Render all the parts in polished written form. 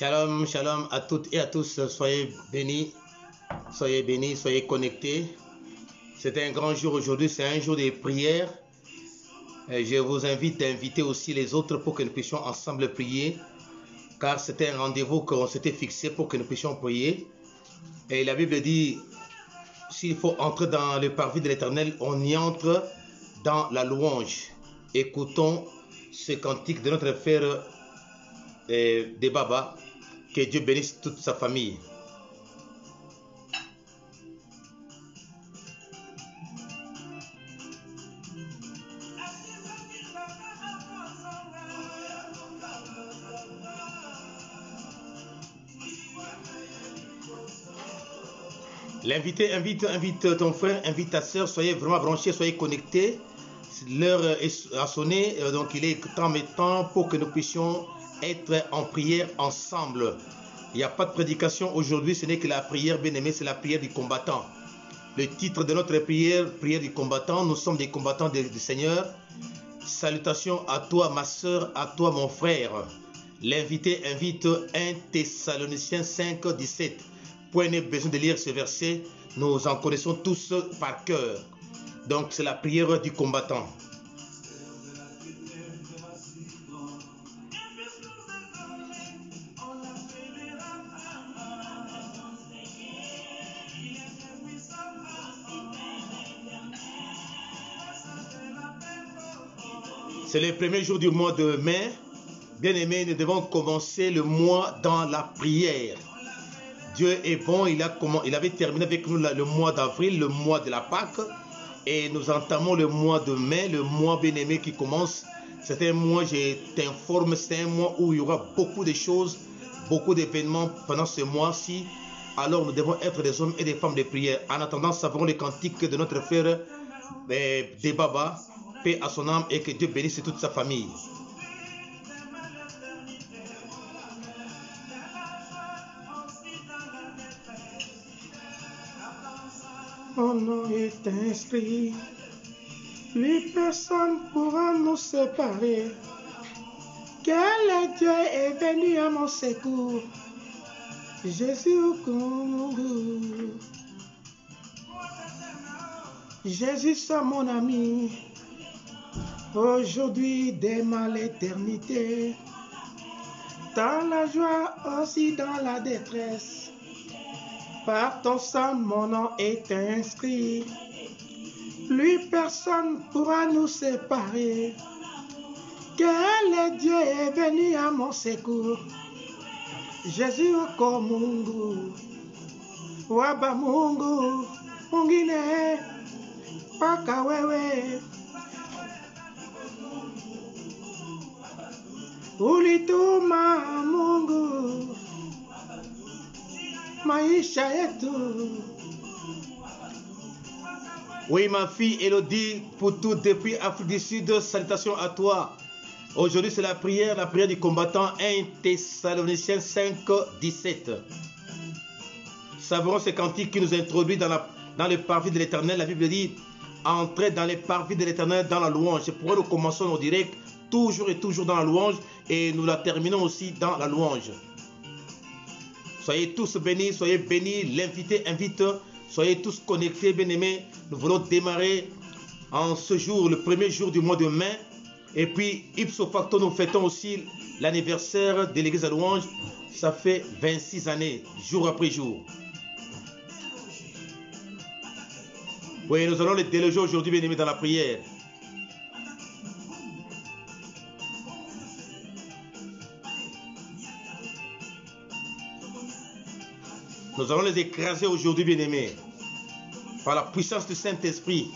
Shalom, shalom à toutes et à tous. Soyez bénis, soyez connectés. C'est un grand jour aujourd'hui, c'est un jour de prière. Je vous invite à inviter aussi les autres pour que nous puissions ensemble prier. Car c'était un rendez-vous qu'on s'était fixé pour que nous puissions prier. Et la Bible dit, s'il faut entrer dans le parvis de l'Éternel, on y entre dans la louange. Écoutons ce cantique de notre frère de Baba. Que Dieu bénisse toute sa famille. L'invité invite ton frère, invite ta soeur, soyez vraiment branchés, soyez connectés. L'heure a sonné, donc il est temps pour que nous puissions être en prière ensemble. Il n'y a pas de prédication aujourd'hui, ce n'est que la prière, bien-aimé, c'est la prière du combattant. Le titre de notre prière, prière du combattant, nous sommes des combattants du Seigneur. Salutations à toi ma soeur, à toi mon frère. L'invité invite 1 Thessaloniciens 5, 17. Point n'est besoin de lire ce verset, nous en connaissons tous par cœur. Donc c'est la prière du combattant. C'est le premier jour du mois de mai. Bien-aimés, nous devons commencer le mois dans la prière. Dieu est bon, il avait terminé avec nous le mois d'avril, le mois de la Pâque. Et nous entamons le mois de mai, le mois bien-aimé qui commence. C'est un mois, je t'informe, c'est un mois où il y aura beaucoup de choses, beaucoup d'événements pendant ce mois-ci. Alors nous devons être des hommes et des femmes de prière. En attendant, savons les cantiques de notre frère de Baba. Paix à son âme et que Dieu bénisse toute sa famille. Mon nom est inscrit, plus personne pourra nous séparer. Quel Dieu est venu à mon secours, Jésus au Congo. Jésus c'est mon ami, aujourd'hui demain l'éternité, dans la joie aussi dans la détresse. Par ton sang, mon nom est inscrit. Plus personne pourra nous séparer. Quel Dieu est venu à mon secours. Jésus au Mungu. Waba Mungu. Mungine. Pakawewe. Ulituma Mungu. Maisha yetu. Oui, ma fille Elodie, pour tout depuis Afrique du Sud, salutations à toi. Aujourd'hui, c'est la prière du combattant 1 Thessaloniciens 5, 17. Savons ce cantique qui nous introduit dans le parvis de l'Éternel. La Bible dit, entrez dans les parvis de l'Éternel dans la louange. C'est pourquoi nous commençons nos directs toujours et toujours dans la louange et nous la terminons aussi dans la louange. Soyez tous bénis, soyez bénis. L'invité invite, soyez tous connectés, bien-aimés. Nous voulons démarrer en ce jour, le premier jour du mois de mai. Et puis, ipso facto, nous fêtons aussi l'anniversaire de l'église à louange. Ça fait 26 années, jour après jour. Oui, nous allons les déloger aujourd'hui, bien-aimés, dans la prière. Nous allons les écraser aujourd'hui, bien-aimés, par la puissance du Saint-Esprit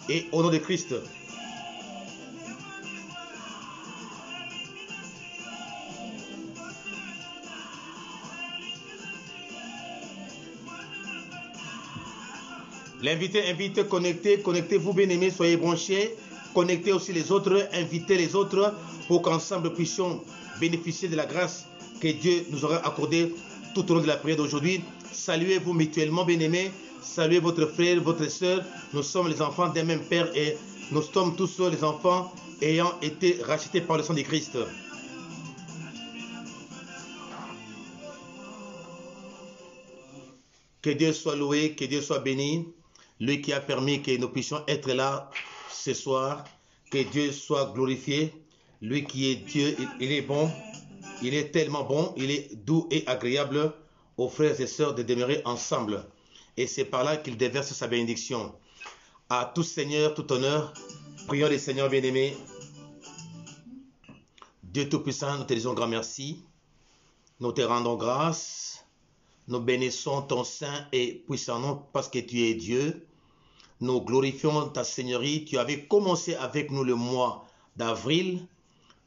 et au nom de Christ. L'invité invite, connectez-vous, bien-aimés, soyez branchés, connectez aussi les autres, invitez les autres pour qu'ensemble puissions bénéficier de la grâce que Dieu nous aura accordée tout au long de la prière d'aujourd'hui. Saluez-vous mutuellement, bien-aimés. Saluez votre frère, votre soeur. Nous sommes les enfants d'un même Père et nous sommes tous les enfants ayant été rachetés par le sang de Christ. Que Dieu soit loué, que Dieu soit béni. Lui qui a permis que nous puissions être là ce soir. Que Dieu soit glorifié. Lui qui est Dieu, il est bon. Il est tellement bon, il est doux et agréable aux frères et sœurs de demeurer ensemble. Et c'est par là qu'il déverse sa bénédiction. À tout Seigneur, tout honneur, prions les Seigneurs bien-aimés. Dieu Tout-Puissant, nous te disons grand merci. Nous te rendons grâce. Nous bénissons ton saint et puissant nom parce que tu es Dieu. Nous glorifions ta Seigneurie. Tu avais commencé avec nous le mois d'avril.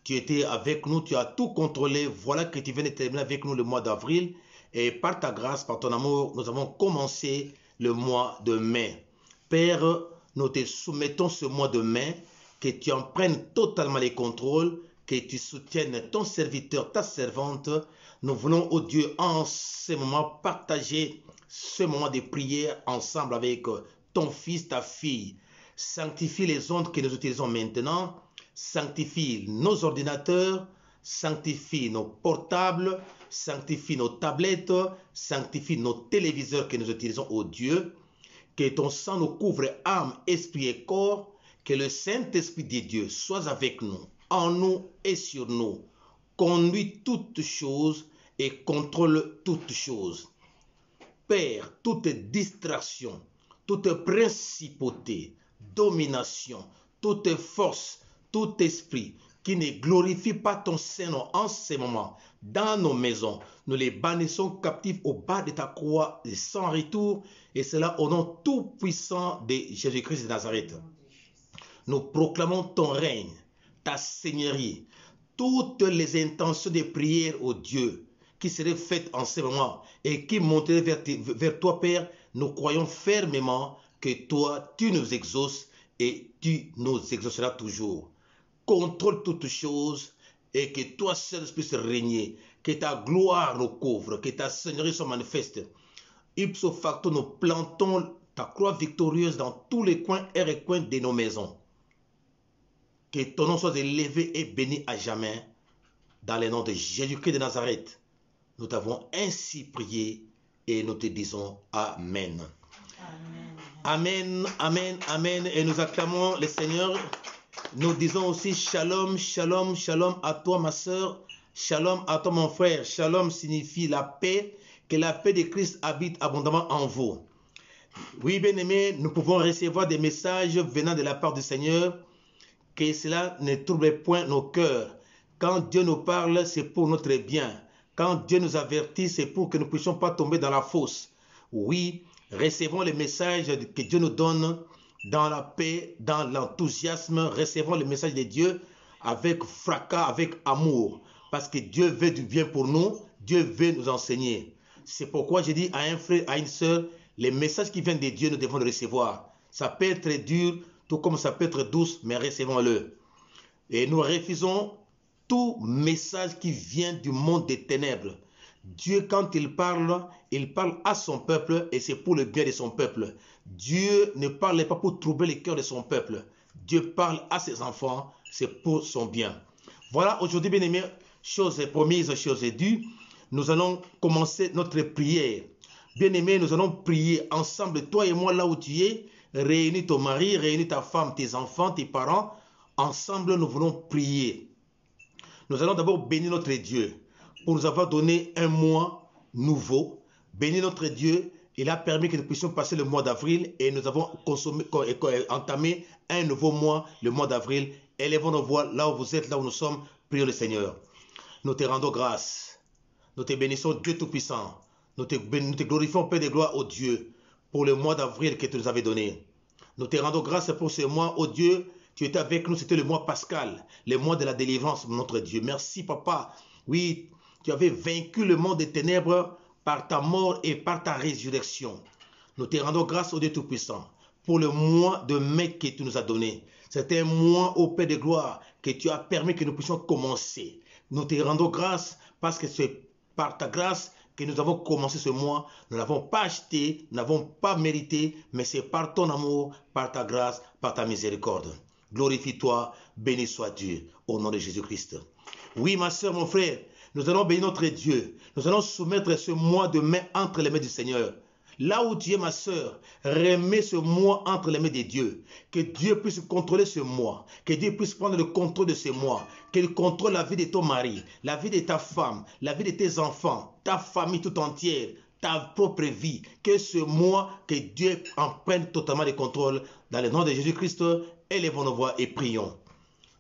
Tu étais avec nous, tu as tout contrôlé. Voilà que tu viens de terminer avec nous le mois d'avril. Et par ta grâce, par ton amour, nous avons commencé le mois de mai. Père, nous te soumettons ce mois de mai, que tu en prennes totalement les contrôles, que tu soutiennes ton serviteur, ta servante. Nous voulons, oh Dieu, en ce moment, partager ce moment de prière ensemble avec ton fils, ta fille. Sanctifie les ondes que nous utilisons maintenant. Sanctifie nos ordinateurs, sanctifie nos portables, sanctifie nos tablettes, sanctifie nos téléviseurs que nous utilisons, ô Dieu. Que ton sang nous couvre âme, esprit et corps. Que le Saint-Esprit de Dieu soit avec nous, en nous et sur nous. Conduit toutes choses et contrôle toutes choses. Père, toute distraction, toute principauté, domination, toute force, tout esprit qui ne glorifie pas ton Saint-Nom en ce moment, dans nos maisons, nous les bannissons captifs au bas de ta croix sans retour, et cela au nom tout-puissant de Jésus-Christ de Nazareth. Nous proclamons ton règne, ta seigneurie, toutes les intentions de prière au Dieu qui seraient faites en ce moment et qui monteraient vers toi, Père. Nous croyons fermement que toi, tu nous exauces et tu nous exauceras toujours. Contrôle toutes choses et que toi seul puisses régner, que ta gloire nous couvre, que ta seigneurie soit manifeste. Ipso facto, nous plantons ta croix victorieuse dans tous les coins et recoins de nos maisons. Que ton nom soit élevé et béni à jamais. Dans le nom de Jésus-Christ de Nazareth, nous t'avons ainsi prié et nous te disons Amen. Amen, amen, amen. Et nous acclamons le Seigneur. Nous disons aussi Shalom, Shalom, Shalom à toi ma soeur, Shalom à toi mon frère. Shalom signifie la paix, que la paix de Christ habite abondamment en vous. Oui, bien-aimés, nous pouvons recevoir des messages venant de la part du Seigneur, que cela ne trouble point nos cœurs. Quand Dieu nous parle, c'est pour notre bien. Quand Dieu nous avertit, c'est pour que nous ne puissions pas tomber dans la fosse. Oui, recevons les messages que Dieu nous donne dans la paix, dans l'enthousiasme. Recevons le message de Dieu avec fracas, avec amour. Parce que Dieu veut du bien pour nous. Dieu veut nous enseigner. C'est pourquoi j'ai dit à un frère, à une sœur, les messages qui viennent de Dieu, nous devons les recevoir. Ça peut être dur, tout comme ça peut être douce, mais recevons-le. Et nous refusons tout message qui vient du monde des ténèbres. Dieu, quand il parle à son peuple et c'est pour le bien de son peuple. Dieu ne parle pas pour troubler les cœurs de son peuple. Dieu parle à ses enfants, c'est pour son bien. Voilà, aujourd'hui, bien-aimés, chose promise, chose due, nous allons commencer notre prière. Bien-aimés, nous allons prier ensemble, toi et moi, là où tu es. Réunis ton mari, réunis ta femme, tes enfants, tes parents. Ensemble, nous voulons prier. Nous allons d'abord bénir notre Dieu pour nous avoir donné un mois nouveau. Bénir notre Dieu, il a permis que nous puissions passer le mois d'avril et nous avons entamé un nouveau mois, le mois d'avril. Élevons nos voix là où vous êtes, là où nous sommes. Prions le Seigneur. Nous te rendons grâce. Nous te bénissons, Dieu Tout-Puissant. Nous te glorifions, Père de gloire, ô Dieu, pour le mois d'avril que tu nous avais donné. Nous te rendons grâce pour ce mois, ô Dieu. Tu étais avec nous, c'était le mois pascal, le mois de la délivrance, notre Dieu. Merci, Papa. Oui, tu avais vaincu le monde des ténèbres par ta mort et par ta résurrection. Nous te rendons grâce au Dieu Tout-Puissant pour le mois de mai que tu nous as donné. C'était un mois au Père de gloire que tu as permis que nous puissions commencer. Nous te rendons grâce parce que c'est par ta grâce que nous avons commencé ce mois. Nous n'avons pas acheté, nous n'avons pas mérité, mais c'est par ton amour, par ta grâce, par ta miséricorde. Glorifie-toi, béni soit Dieu, au nom de Jésus-Christ. Oui, ma soeur, mon frère, nous allons bénir notre Dieu. Nous allons soumettre ce mois de mai entre les mains du Seigneur. Là où tu es, ma soeur, remets ce mois entre les mains de Dieu. Que Dieu puisse contrôler ce mois. Que Dieu puisse prendre le contrôle de ce mois. Qu'il contrôle la vie de ton mari, la vie de ta femme, la vie de tes enfants, ta famille tout entière, ta propre vie. Que ce mois, que Dieu en prenne totalement le contrôle. Dans le nom de Jésus-Christ, élevons nos voix et prions.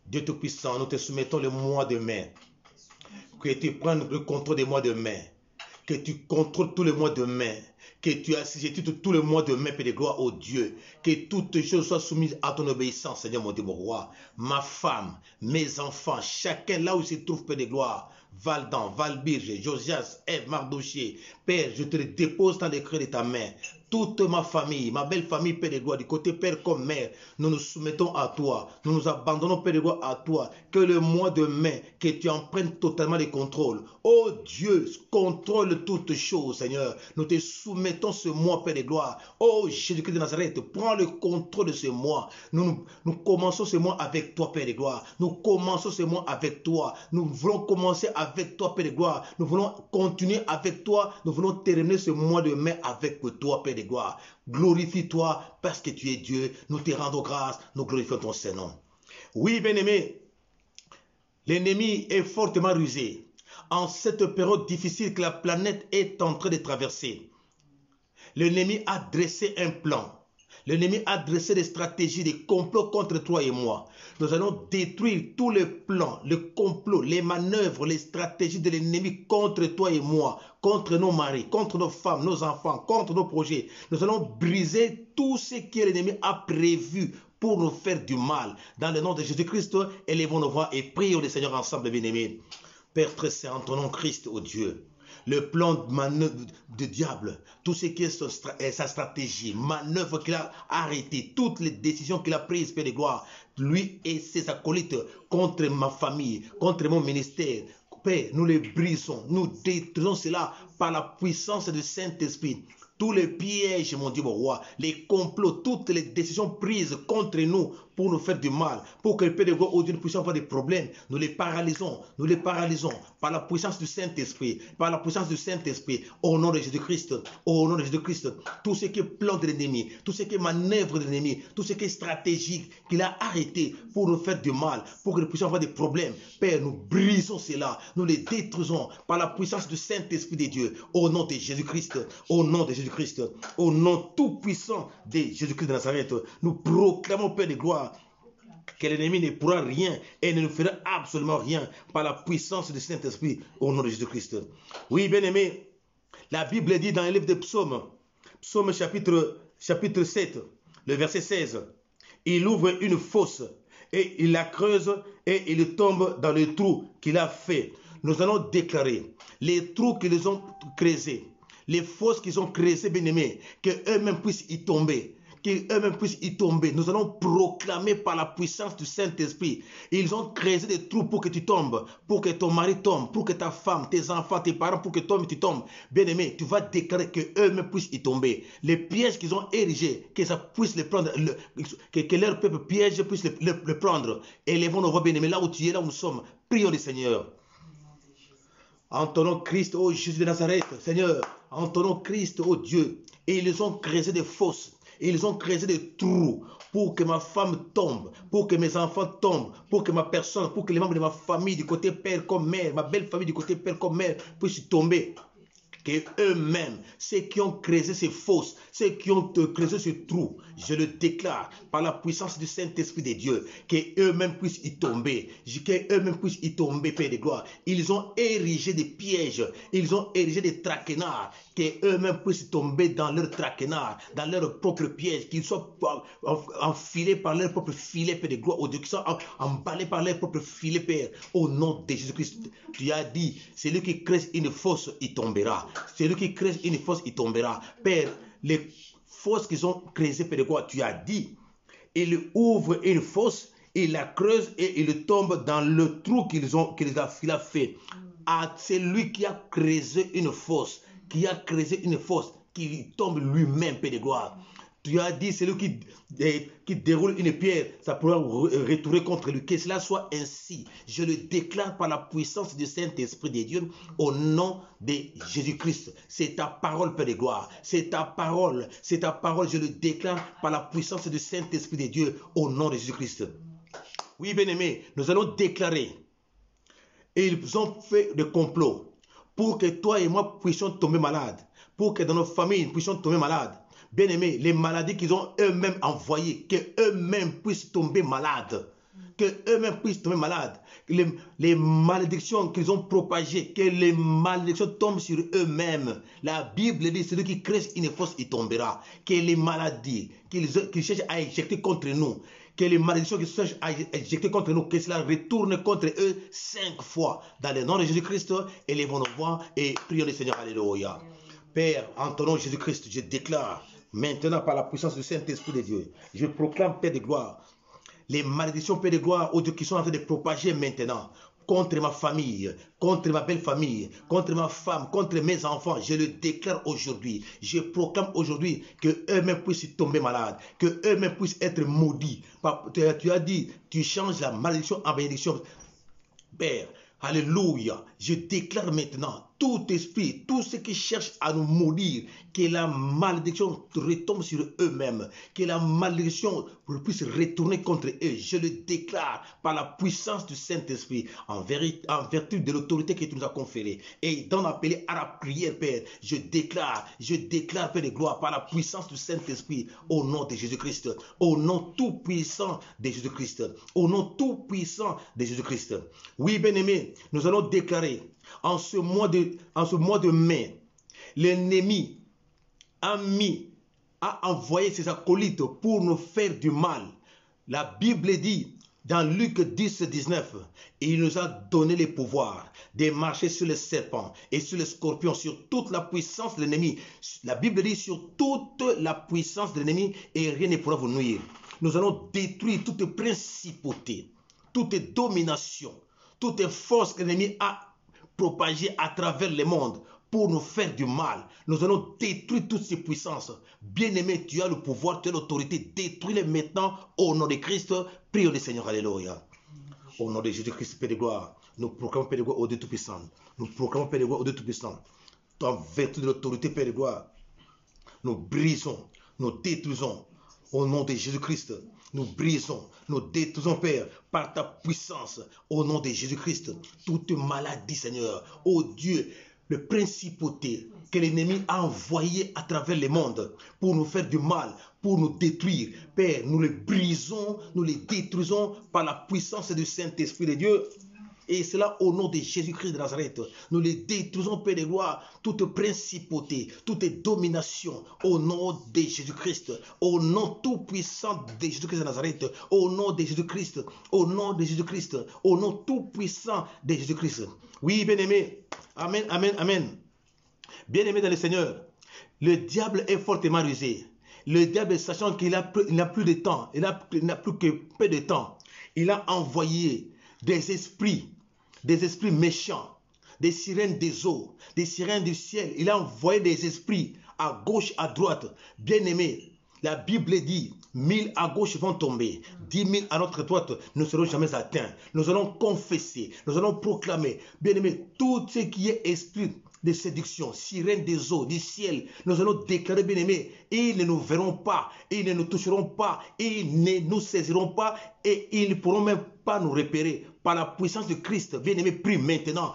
Dieu Tout-Puissant, nous te soumettons le mois de mai. Que tu prennes le contrôle des mois de mai. Que tu contrôles tout le mois de mai. Que tu assujettis tout le mois de mai, Père de gloire, au Dieu. Que toutes choses soient soumises à ton obéissance, Seigneur mon Dieu, mon roi. Ma femme, mes enfants, chacun là où il se trouve, Père de gloire. Valdan, Valbirge, Josias, Ève, Mardoché. Père, je te le dépose dans les creux de ta main. Toute ma famille, ma belle famille, Père de gloire, du côté Père comme Mère, nous nous soumettons à toi. Nous nous abandonnons, Père de gloire, à toi. Que le mois de mai, que tu en prennes totalement le contrôle. Oh Dieu, contrôle toutes choses, Seigneur. Nous te soumettons ce mois, Père de gloire. Oh Jésus-Christ de Nazareth, prends le contrôle de ce mois. Nous commençons ce mois avec toi, Père de gloire. Nous commençons ce mois avec toi. Nous voulons commencer avec toi, Père de gloire. Nous voulons continuer avec toi. Nous voulons terminer ce mois de mai avec toi, Père de gloire. Glorifie-toi parce que tu es Dieu. Nous te rendons grâce. Nous glorifions ton Saint-Nom. Oui, bien-aimé, l'ennemi est fortement rusé. En cette période difficile que la planète est en train de traverser, l'ennemi a dressé un plan. L'ennemi a dressé des stratégies, des complots contre toi et moi. Nous allons détruire tous les plans, les complots, les manœuvres, les stratégies de l'ennemi contre toi et moi, contre nos maris, contre nos femmes, nos enfants, contre nos projets. Nous allons briser tout ce que l'ennemi a prévu pour nous faire du mal. Dans le nom de Jésus-Christ, élevons nos voix et prions le Seigneur ensemble, bien-aimés. Père très saint, en ton nom Christ, ô Dieu, le plan de diable, tout ce qui est sa stratégie, manœuvre qu'il a arrêté, toutes les décisions qu'il a prises, Père de gloire, lui et ses acolytes contre ma famille, contre mon ministère, Père, nous les brisons, nous détruisons cela par la puissance du Saint-Esprit. Tous les pièges, mon Dieu, mon roi, les complots, toutes les décisions prises contre nous pour nous faire du mal, pour que le Père de gloire, oh Dieu, nous puissions avoir des problèmes, nous les paralysons par la puissance du Saint-Esprit, par la puissance du Saint-Esprit, au nom de Jésus-Christ, au nom de Jésus-Christ, tout ce qui est plan de l'ennemi, tout ce qui est manœuvre de l'ennemi, tout ce qui est stratégique qu'il a arrêté pour nous faire du mal, pour que nous puissions avoir des problèmes, Père, nous brisons cela, nous les détruisons par la puissance du Saint-Esprit de Dieu, au nom de Jésus-Christ, au nom de Jésus-Christ, au nom tout-puissant de Jésus-Christ de Nazareth, nous proclamons, Père de gloire, que l'ennemi ne pourra rien et ne nous fera absolument rien par la puissance du Saint-Esprit au nom de Jésus-Christ. Oui, bien-aimé, la Bible dit dans le livre de Psaume, Psaume chapitre 7, le verset 16, il ouvre une fosse et il la creuse et il tombe dans le trou qu'il a fait. Nous allons déclarer les trous qu'ils ont creusés, les fosses qu'ils ont creusées, bien-aimés, qu'eux-mêmes puissent y tomber. Qu'eux-mêmes puissent y tomber. Nous allons proclamer par la puissance du Saint-Esprit. Ils ont creusé des trous pour que tu tombes, pour que ton mari tombe, pour que ta femme, tes enfants, tes parents, pour que toi tu tombes. Bien-aimé, tu vas déclarer qu'eux-mêmes puissent y tomber. Les pièges qu'ils ont érigés, que ça puisse les prendre, que leur peuple piège puisse le prendre. Élevons nos voix, bien-aimés, là où tu es, là où nous sommes. Prions le Seigneur. En ton nom Christ, ô Jésus de Nazareth, Seigneur, en ton nom Christ, ô Dieu, et ils ont creusé des fosses. Ils ont creusé des trous pour que ma femme tombe, pour que mes enfants tombent, pour que ma personne, pour que les membres de ma famille du côté père comme mère, ma belle famille du côté père comme mère puissent tomber. Que eux-mêmes, ceux qui ont creusé ces fosses, ceux qui ont creusé ce trou, je le déclare par la puissance du Saint-Esprit de Dieu, que eux-mêmes puissent y tomber, que eux-mêmes puissent y tomber, Père de gloire. Ils ont érigé des pièges, ils ont érigé des traquenards, que eux-mêmes puissent tomber dans leurs traquenards, dans leurs propres pièges, qu'ils soient enfilés par leur propre filet, Père de gloire, ou qu'ils soient emballés par leur propre filet, Père, au nom de Jésus-Christ. Tu as dit, celui qui creuse une fosse, il tombera. Celui qui creuse une fosse, il tombera. Père, les fosses qu'ils ont creusées, Père de quoi tu as dit, il ouvre une fosse, il la creuse et il tombe dans le trou qu'il a fait. À celui qui a creusé une fosse, qui tombe lui-même, Père de gloire. Tu as dit, celui qui déroule une pierre, ça pourra retourner contre lui. Que cela soit ainsi. Je le déclare par la puissance du Saint-Esprit de Dieu au nom de Jésus-Christ. C'est ta parole, Père de gloire. C'est ta parole. C'est ta parole. Je le déclare par la puissance du Saint-Esprit de Dieu au nom de Jésus-Christ. Oui, bien-aimés, nous allons déclarer. Et ils ont fait des complots pour que toi et moi puissions tomber malades. Pour que dans nos familles, nous puissions tomber malades. Bien-aimés, les maladies qu'ils ont eux-mêmes envoyées, qu'eux-mêmes puissent tomber malades. Qu'eux-mêmes puissent tomber malades. Les malédictions qu'ils ont propagées, que les malédictions tombent sur eux-mêmes. La Bible dit, celui qui crée une fosse, il tombera. Que les maladies qu'ils cherchent à injecter contre nous, que les malédictions qu'ils cherchent à injecter contre nous, que cela retourne contre eux 5 fois. Dans le nom de Jésus-Christ, élevons nos voix et prions le Seigneur. Alléluia. Père, en ton nom Jésus-Christ, je déclare maintenant par la puissance du Saint-Esprit de Dieu, je proclame, Père de gloire, les malédictions, Père de gloire, oh Dieu, qui sont en train de propager maintenant contre ma famille, contre ma belle famille, contre ma femme, contre mes enfants, je le déclare aujourd'hui. Je proclame aujourd'hui que eux-mêmes puissent tomber malades, que eux-mêmes puissent être maudits. Tu as dit, tu changes la malédiction en bénédiction. Père, alléluia, je déclare maintenant tout esprit, tout ce qui cherche à nous maudire, que la malédiction retombe sur eux-mêmes, que la malédiction puisse retourner contre eux. Je le déclare par la puissance du Saint-Esprit, en vertu de l'autorité que tu nous as conférée. Et dans l'appelé à la prière, Père, je déclare, Père de gloire, par la puissance du Saint-Esprit, au nom de Jésus-Christ, au nom tout puissant de Jésus-Christ, au nom tout puissant de Jésus-Christ. Oui, bien-aimés, nous allons déclarer en ce mois de mai, l'ennemi a envoyé ses acolytes pour nous faire du mal. La Bible dit dans Luc 10, 19, il nous a donné le pouvoir de marcher sur les serpents et sur les scorpions, sur toute la puissance de l'ennemi. La Bible dit sur toute la puissance de l'ennemi et rien ne pourra vous nuire. Nous allons détruire toute principauté, toute domination, toute force que l'ennemi a propagée à travers le monde pour nous faire du mal. Nous allons détruire toutes ces puissances. Bien-aimé, tu as le pouvoir, tu as l'autorité. Détruis-les maintenant au nom de Christ. Prions le Seigneur. Alléluia. Au nom de Jésus-Christ, Père de gloire, nous proclamons, Père de gloire, au Dieu Tout-Puissant. Nous proclamons, Père de gloire, au Dieu Tout-Puissant. En vertu de l'autorité, Père de gloire, nous brisons, nous détruisons au nom de Jésus-Christ. Nous brisons, nous détruisons, Père, par ta puissance, au nom de Jésus-Christ, toute maladie, Seigneur. Oh Dieu, le principauté que l'ennemi a envoyé à travers le monde pour nous faire du mal, pour nous détruire. Père, nous les brisons, nous les détruisons par la puissance du Saint-Esprit de Dieu. Et cela au nom de Jésus-Christ de Nazareth. Nous les détruisons, Père de gloire, toute principauté, toute domination, au nom de Jésus-Christ, au nom tout puissant de Jésus-Christ de Nazareth, au nom de Jésus-Christ, au nom de Jésus-Christ, au nom tout puissant de Jésus-Christ. Oui, bien-aimé. Amen, amen, amen. Bien-aimé dans le Seigneur, le diable est fortement rusé. Le diable, sachant qu'il n'a plus de temps, il n'a plus que peu de temps, il a envoyé des esprits méchants, des sirènes des eaux, des sirènes du ciel. Il a envoyé des esprits à gauche, à droite. Bien-aimés, la Bible dit, 1000 à gauche vont tomber, 10 000 à notre droite ne seront jamais atteints. Nous allons confesser, nous allons proclamer. Bien-aimés, tout ce qui est esprit de séduction, sirène des eaux, du ciel, nous allons déclarer, bien-aimés, ils ne nous verront pas, ils ne nous toucheront pas, ils ne nous saisiront pas et ils ne pourront même pas nous repérer. Par la puissance de Christ, bien-aimé, prie maintenant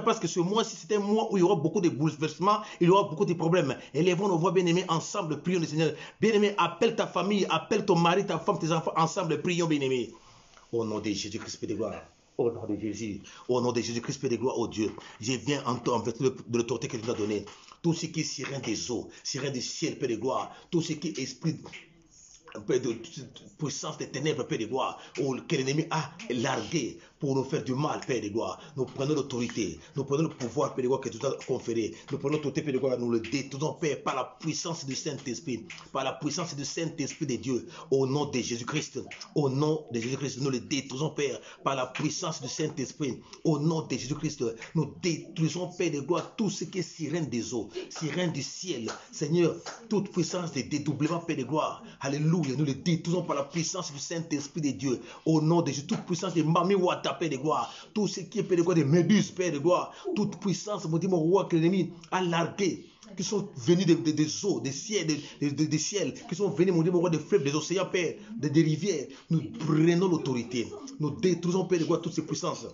parce que ce mois-ci, c'est un mois où il y aura beaucoup de bouleversements, il y aura beaucoup de problèmes. Élevons nos voix, bien-aimés, ensemble, prions le Seigneur. Bien-aimé, appelle ta famille, appelle ton mari, ta femme, tes enfants, ensemble, prions, bien-aimé. Au nom de Jésus-Christ, de gloire. Au nom de Jésus, au nom de Jésus-Christ, de gloire, oh Dieu, je viens en vertu de l'autorité que tu nous as donnée. Tout ce qui est sirène des eaux, sirène du ciel, Père de gloire, tout ce qui est esprit de puissance des ténèbres, Père de gloire, que l'ennemi a largué pour nous faire du mal, Père de gloire. Nous prenons l'autorité, nous prenons le pouvoir, Père de gloire, que tu as conféré. Nous prenons l'autorité, Père de gloire, nous le détruisons, Père, par la puissance du Saint-Esprit, par la puissance du Saint-Esprit de Dieu, au nom de Jésus-Christ. Au nom de Jésus-Christ, nous le détruisons, Père, par la puissance du Saint-Esprit. Au nom de Jésus-Christ, nous détruisons, Père de gloire, tout ce qui est sirène des eaux, sirène du ciel. Seigneur, toute puissance de dédoublement, Père de gloire. Alléluia, nous le détruisons par la puissance du Saint-Esprit de Dieu. Au nom de Jésus, toute puissance de Mami Wata, Père de gloire. Tout ce qui est, Père de gloire, de Méduse, Père de gloire. Toute puissance, mon roi, que l'ennemi a largué, qui sont venus des eaux, des ciels, des ciels, qui sont venus, mon Dieu, mon roi, des fleuves, des océans, Père, des rivières. Nous prenons l'autorité. Nous détruisons, Père de gloire, toutes ces puissances.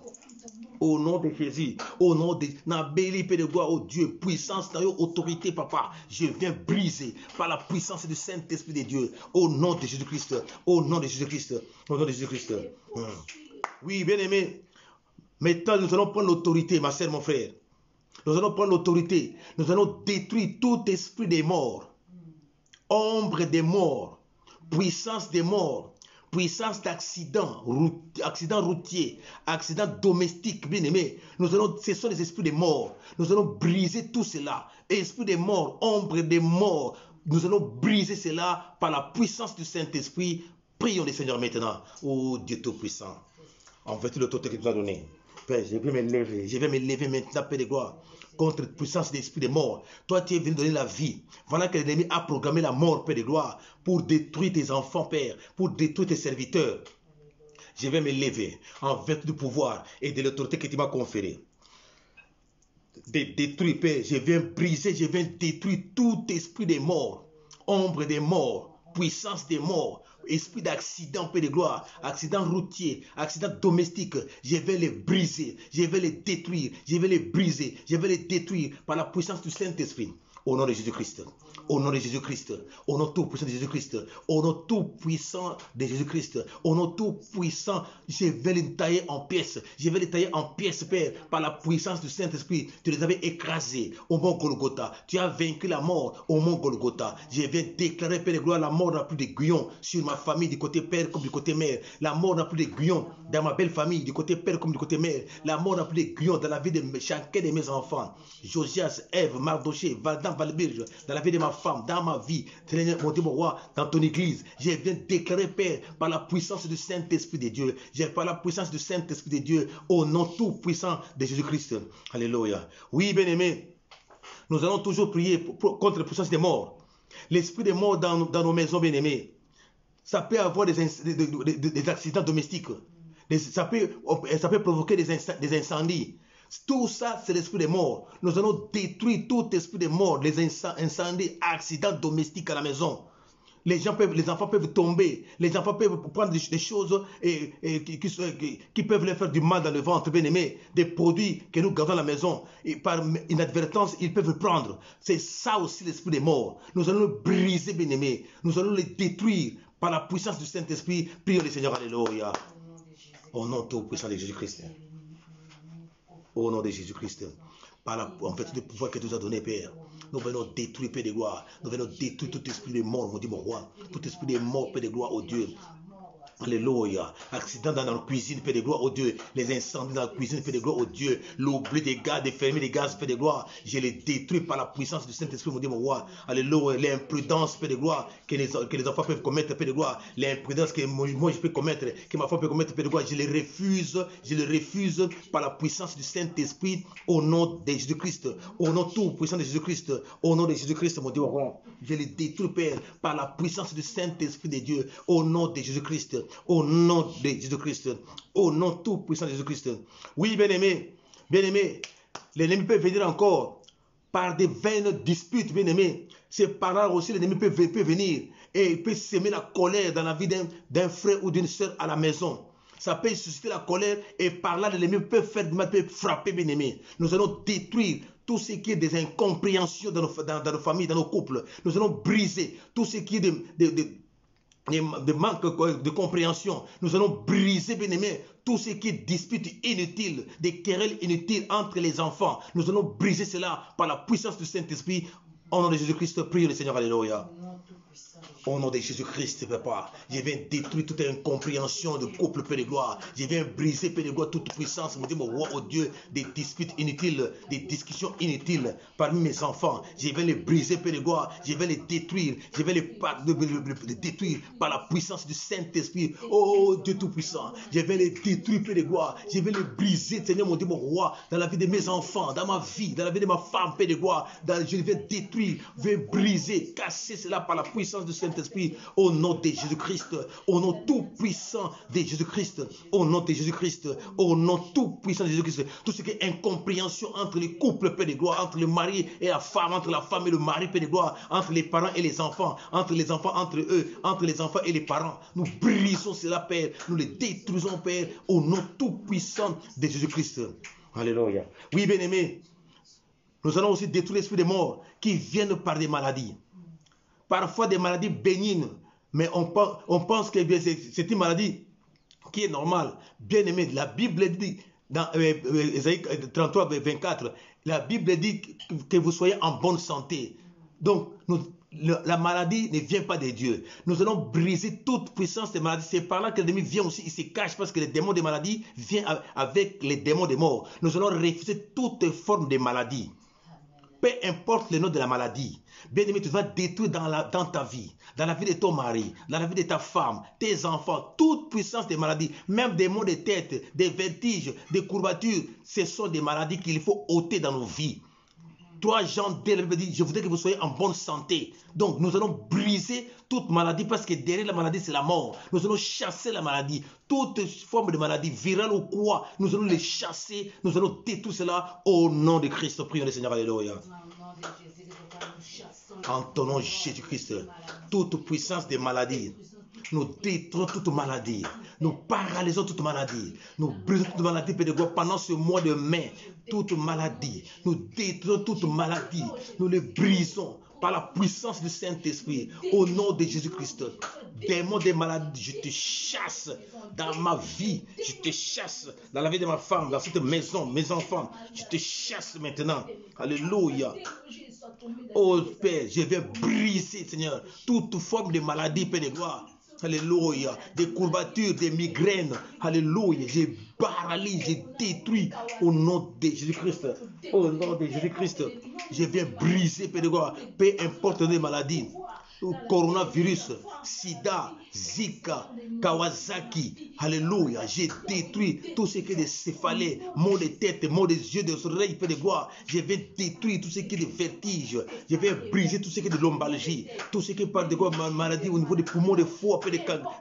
Au nom de Jésus, au nom de Nabéli, Père de gloire, oh Dieu, puissance, autorité, Papa, je viens briser par la puissance du Saint-Esprit de Dieu, au nom de Jésus-Christ, au nom de Jésus-Christ, au nom de Jésus-Christ. Oui, bien aimé, maintenant nous allons prendre l'autorité, ma sœur, mon frère. Nous allons prendre l'autorité, nous allons détruire tout esprit des morts, ombre des morts, puissance des morts, puissance d'accident, accident routier, accident domestique, bien aimé. Ce sont les esprits des morts. Nous allons briser tout cela. Esprit des morts, ombre des morts. Nous allons briser cela par la puissance du Saint-Esprit. Prions le Seigneur maintenant. Oh Dieu Tout-Puissant, en vertu de l'autorité que tu nous as donnée. Père, je vais me lever maintenant, Père de gloire, contre la puissance de l'esprit des morts. Toi, tu es venu donner la vie. Voilà que l'ennemi a programmé la mort, Père de gloire, pour détruire tes enfants, Père, pour détruire tes serviteurs. Je vais me lever en vertu du pouvoir et de l'autorité que tu m'as conférée. Détruire, Père, je viens briser, je viens détruire tout esprit des morts, ombre des morts, puissance des morts, esprit d'accident, Père de gloire, accident routier, accident domestique, je vais les briser, je vais les détruire, je vais les briser, je vais les détruire par la puissance du Saint-Esprit. Au nom de Jésus-Christ, au nom de Jésus-Christ, au nom tout-puissant de Jésus-Christ, au nom tout-puissant de Jésus-Christ, au nom tout-puissant, je vais les tailler en pièces, je vais les tailler en pièces, Père, par la puissance du Saint-Esprit. Tu les avais écrasés au mont Golgotha, tu as vaincu la mort au mont Golgotha. Je vais déclarer, Père de gloire, la mort n'a plus de guillon sur ma famille, du côté Père comme du côté Mère. La mort n'a plus de guillon dans ma belle famille, du côté Père comme du côté Mère. La mort n'a plus de guillon dans la vie de chacun de mes enfants. Josias, Ève, Mardoché, Valdan, Valbirge, dans la vie de ma femme, dans ma vie, mon Dieu, mon roi, dans ton église. Je viens déclarer, Père, par la puissance du Saint-Esprit de Dieu, par la puissance du Saint-Esprit de Dieu, au nom tout puissant de Jésus-Christ. Alléluia. Oui, bien-aimés, nous allons toujours prier contre la puissance des morts. L'esprit des morts dans nos maisons, bien-aimés, ça peut avoir des accidents domestiques. Ça peut provoquer des incendies. Tout ça, c'est l'esprit des morts. Nous allons détruire tout esprit des morts, les incendies, accidents domestiques à la maison. Les enfants peuvent tomber, les enfants peuvent prendre des choses qui peuvent leur faire du mal dans le ventre, bien aimé, des produits que nous gardons à la maison, et par inadvertance, ils peuvent prendre. C'est ça aussi l'esprit des morts. Nous allons le briser, bien aimé. Nous allons les détruire par la puissance du Saint-Esprit. Prions le Seigneur, alléluia. Au nom tout puissant de Jésus-Christ. Au nom de Jésus-Christ, en fait, le pouvoir que tu nous as donné, Père, nous venons détruire, Père de gloire. Nous venons détruire tout esprit de mort, mon Dieu, mon roi. Tout esprit de mort, Père de gloire, au Dieu. Alléluia. Accident dans la cuisine, Père de gloire, oh Dieu. Les incendies dans la cuisine, Père de gloire, oh Dieu. L'oubli des gaz, des fermiers, des gaz, Père de gloire. Je les détruis par la puissance du Saint-Esprit, mon Dieu, mon roi. Alléluia. L'imprudence, Père de gloire, que les enfants peuvent commettre, Père de gloire. L'imprudence que moi je peux commettre, que ma femme peut commettre, Père de gloire. Je les refuse par la puissance du Saint-Esprit, au nom de Jésus-Christ. Au nom tout puissant de Jésus-Christ. Au nom de Jésus-Christ, mon Dieu, mon roi. Je les détruis, Père, par la puissance du Saint-Esprit de Dieu. Au nom de Jésus-Christ. Au nom de Jésus-Christ, au nom tout puissant de Jésus-Christ. Oui, bien-aimé, l'ennemi peut venir encore par des vaines disputes, bien-aimé. C'est par là aussi l'ennemi peut venir et il peut semer la colère dans la vie d'un frère ou d'une soeur à la maison. Ça peut susciter la colère et par là l'ennemi peut faire du mal, peut frapper, bien-aimé. Nous allons détruire tout ce qui est des incompréhensions dans nos familles, dans nos couples. Nous allons briser tout ce qui est de manque de compréhension. Nous allons briser, bien-aimés, tout ce qui est dispute inutile, des querelles inutiles entre les enfants. Nous allons briser cela par la puissance du Saint-Esprit. Au nom de Jésus-Christ, prions le Seigneur, alléluia. Au nom de Jésus-Christ, Papa, je viens détruire toute incompréhension de couple, Père de gloire. Je viens briser, Père de gloire, toute puissance, mon Dieu, mon roi, oh Dieu, des disputes inutiles, des discussions inutiles parmi mes enfants. Je viens les briser, Père de gloire. Je viens les détruire. Je viens les détruire par la puissance du Saint-Esprit. Oh Dieu Tout-Puissant, je viens les détruire, Père de gloire. Je viens les briser, Seigneur, mon Dieu, mon roi, dans la vie de mes enfants, dans ma vie, dans la vie de ma femme, Père de gloire. Je viens détruire, je vais briser, casser cela par la puissance du Saint-Esprit. Au nom de Jésus-Christ, au nom tout-puissant de Jésus-Christ, au nom de Jésus-Christ, au nom tout-puissant de Jésus-Christ, tout ce qui est incompréhension entre les couples, Père de gloire, entre le mari et la femme, entre la femme et le mari, Père de gloire, entre les parents et les enfants, entre les enfants entre eux, entre les enfants et les parents, nous brisons cela, Père, nous les détruisons, Père, au nom tout-puissant de Jésus-Christ. Alléluia. Oui, bien-aimés, nous allons aussi détruire l'esprit des morts qui viennent par des maladies. Parfois des maladies bénignes, mais on pense que c'est une maladie qui est normale. Bien aimé, la Bible dit, dans Ésaïe 33, 24, la Bible dit que vous soyez en bonne santé. Donc, la maladie ne vient pas de Dieu. Nous allons briser toute puissance des maladies. C'est par là que l'ennemi vient aussi, il se cache parce que les démons des maladies viennent avec les démons des morts. Nous allons refuser toute forme de maladie. Peu importe le nom de la maladie, bien-aimé, tu vas détruire dans ta vie, dans la vie de ton mari, dans la vie de ta femme, tes enfants, toute puissance des maladies, même des maux de tête, des vertiges, des courbatures, ce sont des maladies qu'il faut ôter dans nos vies. 3 Jean 2 dit, je voudrais que vous soyez en bonne santé. Donc, nous allons briser toute maladie parce que derrière la maladie, c'est la mort. Nous allons chasser la maladie. Toute forme de maladie, virale ou quoi, nous allons les chasser. Nous allons détruire cela au nom de Christ. Prions le Seigneur. Alléluia. En ton nom, Jésus-Christ, toute puissance des maladies, nous détruisons toute maladie. Nous paralysons toute maladie. Nous brisons toute maladie, Père de gloire, pendant ce mois de mai. Toute maladie. Nous détruisons toute maladie. Nous les brisons par la puissance du Saint-Esprit. Au nom de Jésus-Christ. Démon des maladies, je te chasse dans ma vie. Je te chasse dans la vie de ma femme, dans cette maison, mes enfants. Je te chasse maintenant. Alléluia. Oh Père, je vais briser, Seigneur, toute forme de maladie, Père de gloire. Alléluia. Des courbatures, des migraines. Alléluia. Je paralyse, je détruis au nom de Jésus-Christ. Au nom de Jésus-Christ. Je viens briser, Père de gloire. Peu importe les maladies. Coronavirus, sida, zika, kawasaki, alléluia, j'ai détruit tout ce qui est des céphalées, maux de tête, maux des yeux, des oreilles, Père de gloire. Je vais détruire tout ce qui est des vertiges, je vais briser tout ce qui est de lombalgie, tout ce qui est par de gloire, maladie au niveau des poumons, des foies,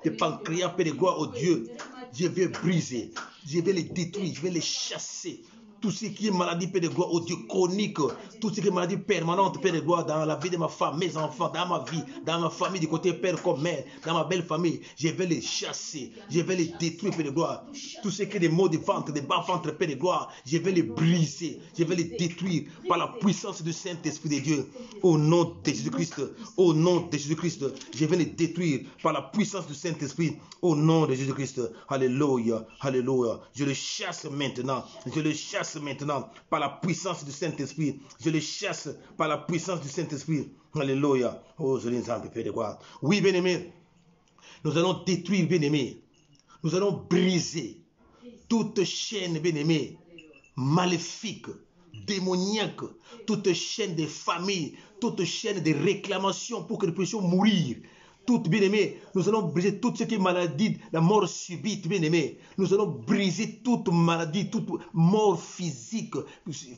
des pancréas, Père de gloire, oh Dieu. Je vais briser, je vais les détruire, je vais les chasser. Tout ce qui est maladie, Père de gloire, au Dieu chronique, tout ce qui est maladie permanente, Père de gloire, dans la vie de ma femme, mes enfants, dans ma vie, dans ma famille, du côté père comme mère, dans ma belle famille, je vais les chasser, je vais les détruire, Père de gloire. Tout ce qui est des maux de ventre, des bas ventre, Père de gloire, je vais les briser, je vais les détruire par la puissance du Saint-Esprit de Dieu. Au nom de Jésus-Christ, au nom de Jésus-Christ, je vais les détruire par la puissance du Saint-Esprit. Au nom de Jésus-Christ, alléluia, alléluia. Je le chasse maintenant, je le chasse maintenant par la puissance du Saint-Esprit. Je les chasse par la puissance du Saint-Esprit. Alléluia. Oh, je les en Père de gloire. Oui, bien-aimés, nous allons détruire, bien-aimés. Nous allons briser toute chaîne, bien-aimés, maléfique, démoniaque, toute chaîne de famille, toute chaîne de réclamation pour que nous puissions mourir. Toutes, bien-aimés, nous allons briser tout ce qui est maladie, la mort subite, bien-aimés. Nous allons briser toute maladie, toute mort physique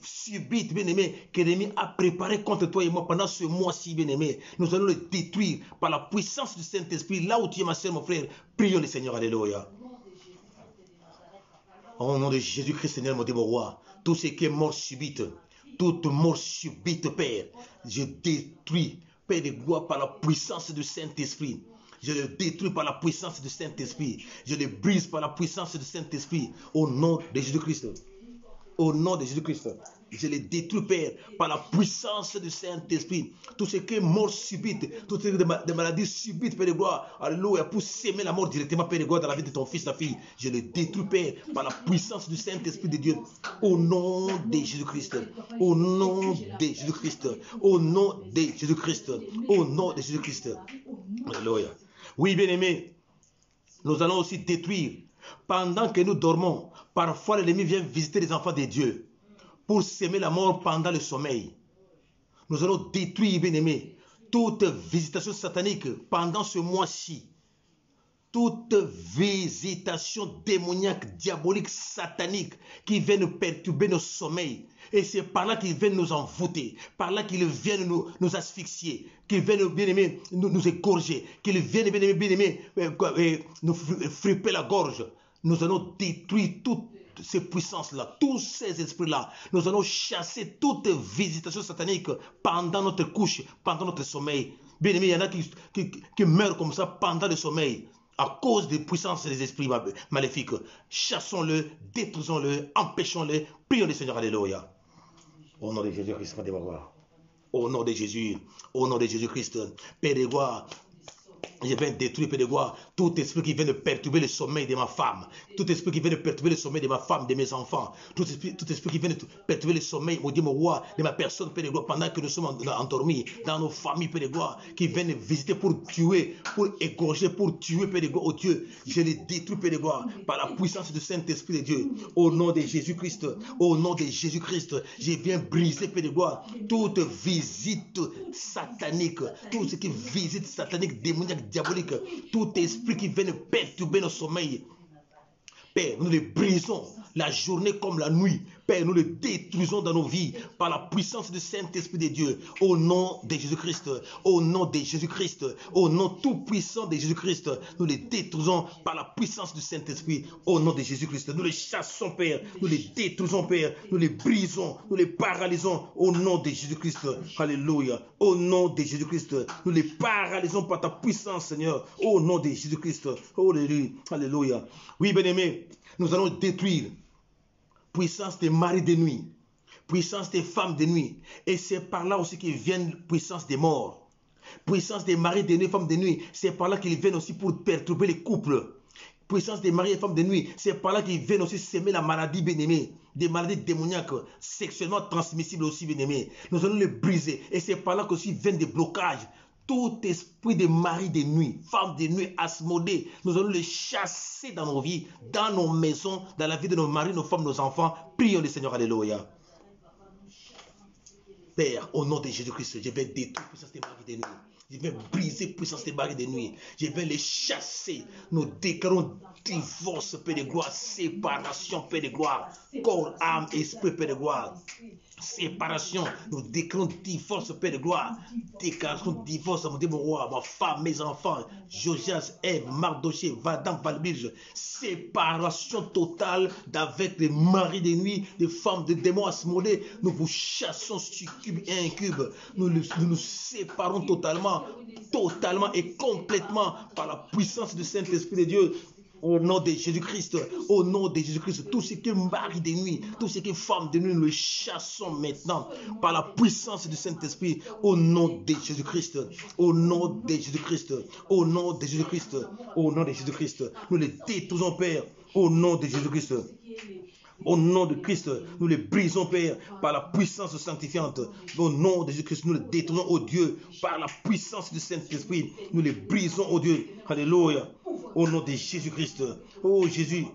subite, bien-aimés, que l'ennemi a préparé contre toi et moi pendant ce mois-ci, bien-aimés. Nous allons le détruire par la puissance du Saint-Esprit. Là où tu es, ma soeur, mon frère, prions le Seigneur. Alléluia. Au nom de Jésus-Christ, Seigneur, mon Dieu, mon roi, tout ce qui est mort subite, toute mort subite, Père, je détruis. Père de gloire, par la puissance du Saint-Esprit. Je le détruis par la puissance du Saint-Esprit. Je le brise par la puissance du Saint-Esprit. Au nom de Jésus-Christ. Au nom de Jésus-Christ. je les détruis, Père, par la puissance du Saint-Esprit. Tout ce qui est mort subite, tout ce qui est des maladies subites, Père de gloire, alléluia, pour s'aimer la mort directement, Père de gloire, dans la vie de ton fils, ta fille, je le détruis, Père, par la puissance du Saint-Esprit de Dieu, au nom de Jésus-Christ, au nom de Jésus-Christ, au nom de Jésus-Christ, au nom de Jésus-Christ. Alléluia. Oui, bien-aimés, nous allons aussi détruire, pendant que nous dormons, parfois l'ennemi vient visiter les enfants de Dieu pour s'aimer la mort pendant le sommeil. Nous allons détruire, bien-aimés, toute visitation satanique pendant ce mois-ci. Toute visitation démoniaque, diabolique, satanique qui vient nous perturber nos sommeils. Et c'est par là qu'ils viennent nous envoûter, par là qu'ils viennent nous asphyxier, qu'ils viennent, bien-aimés, nous égorger, qu'ils viennent, bien-aimés, nous fripper la gorge. Nous allons détruire toutes ces puissances-là, tous ces esprits-là. Nous allons chasser toute visitation satanique pendant notre couche, pendant notre sommeil. Bien-aimés, il y en a qui meurent comme ça pendant le sommeil, à cause des puissances des esprits maléfiques. Chassons-le, détruisons-le, empêchons-le. Prions le Seigneur, alléluia. Au nom de Jésus-Christ, au nom de Jésus, au nom de Jésus-Christ, Père de gloire, je viens détruire, Père de gloire, tout esprit qui vient de perturber le sommeil de ma femme, tout esprit qui vient de perturber le sommeil de ma femme, de mes enfants, tout esprit qui vient de perturber le sommeil, mon Dieu, mon roi, de ma personne, Père de gloire, pendant que nous sommes endormis, dans nos familles, Père de gloire, qui viennent visiter pour tuer, pour égorger, pour tuer, Père de gloire, oh Dieu, je les détruis, Père de gloire, par la puissance du Saint-Esprit de Dieu, au nom de Jésus-Christ, au nom de Jésus-Christ, je viens briser, Père de gloire, toute visite satanique, tout ce qui visite satanique, démoniaque, diabolique, tout esprit qui vient perturber nos sommeils. Père, nous les brisons la journée comme la nuit. Père, nous les détruisons dans nos vies par la puissance du Saint-Esprit de Dieu. Au nom de Jésus-Christ, au nom de Jésus-Christ, au nom tout-puissant de Jésus-Christ, nous les détruisons par la puissance du Saint-Esprit. Au nom de Jésus-Christ, nous les chassons, Père, nous les détruisons, Père, nous les brisons, nous les paralysons au nom de Jésus-Christ. Alléluia. Au nom de Jésus-Christ, nous les paralysons par ta puissance, Seigneur. Au nom de Jésus-Christ. Alléluia. Oui, bien-aimés, nous allons détruire puissance des maris de nuit, puissance des femmes de nuit. Et c'est par là aussi qu'ils viennent puissance des morts. Puissance des maris de nuit, femmes de nuit, c'est par là qu'ils viennent aussi pour perturber les couples. Puissance des maris et femmes de nuit, c'est par là qu'ils viennent aussi semer la maladie, bien-aimée, des maladies démoniaques, sexuellement transmissibles aussi, bien-aimés. Nous allons les briser. Et c'est par là qu'aussi viennent des blocages. Tout esprit de mari de nuit, femme de nuit, Asmodée, nous allons les chasser dans nos vies, dans nos maisons, dans la vie de nos maris, nos femmes, nos enfants. Prions le Seigneur, alléluia. Père, au nom de Jésus-Christ, je vais détruire puissance des maris de nuit. Je vais briser puissance des maris de nuit. Je vais les chasser. Nous déclarons divorce, Père de gloire, séparation, Père de gloire, corps, âme, esprit, Père de gloire. Séparation, nous déclarons divorce, Père de gloire. Déclaration divorce, mon Dieu, mon roi, ma femme, mes enfants, Josias, Ève, Mardoché, Vadam, Valbilge. Séparation totale d'avec les maris de nuit, les femmes de démons Asmodée. Nous vous chassons succube et incube. Nous nous séparons totalement et complètement par la puissance du Saint-Esprit de Dieu. Au nom de Jésus-Christ, au nom de Jésus-Christ, tout ce qui est mari de nuit, tout ce qui est femme de nuit, nous le chassons maintenant par la puissance du Saint-Esprit, au nom de Jésus-Christ, au nom de Jésus-Christ, au nom de Jésus-Christ, au nom de Jésus-Christ, nous les détruisons, Père, au nom de Jésus-Christ. Au nom de Christ, nous les brisons, Père, par la puissance sanctifiante. Au nom de Jésus-Christ, nous les détruisons, oh Dieu, par la puissance du Saint-Esprit. Nous les brisons, oh Dieu. Alléluia. Au nom de Jésus-Christ. Oh Jésus.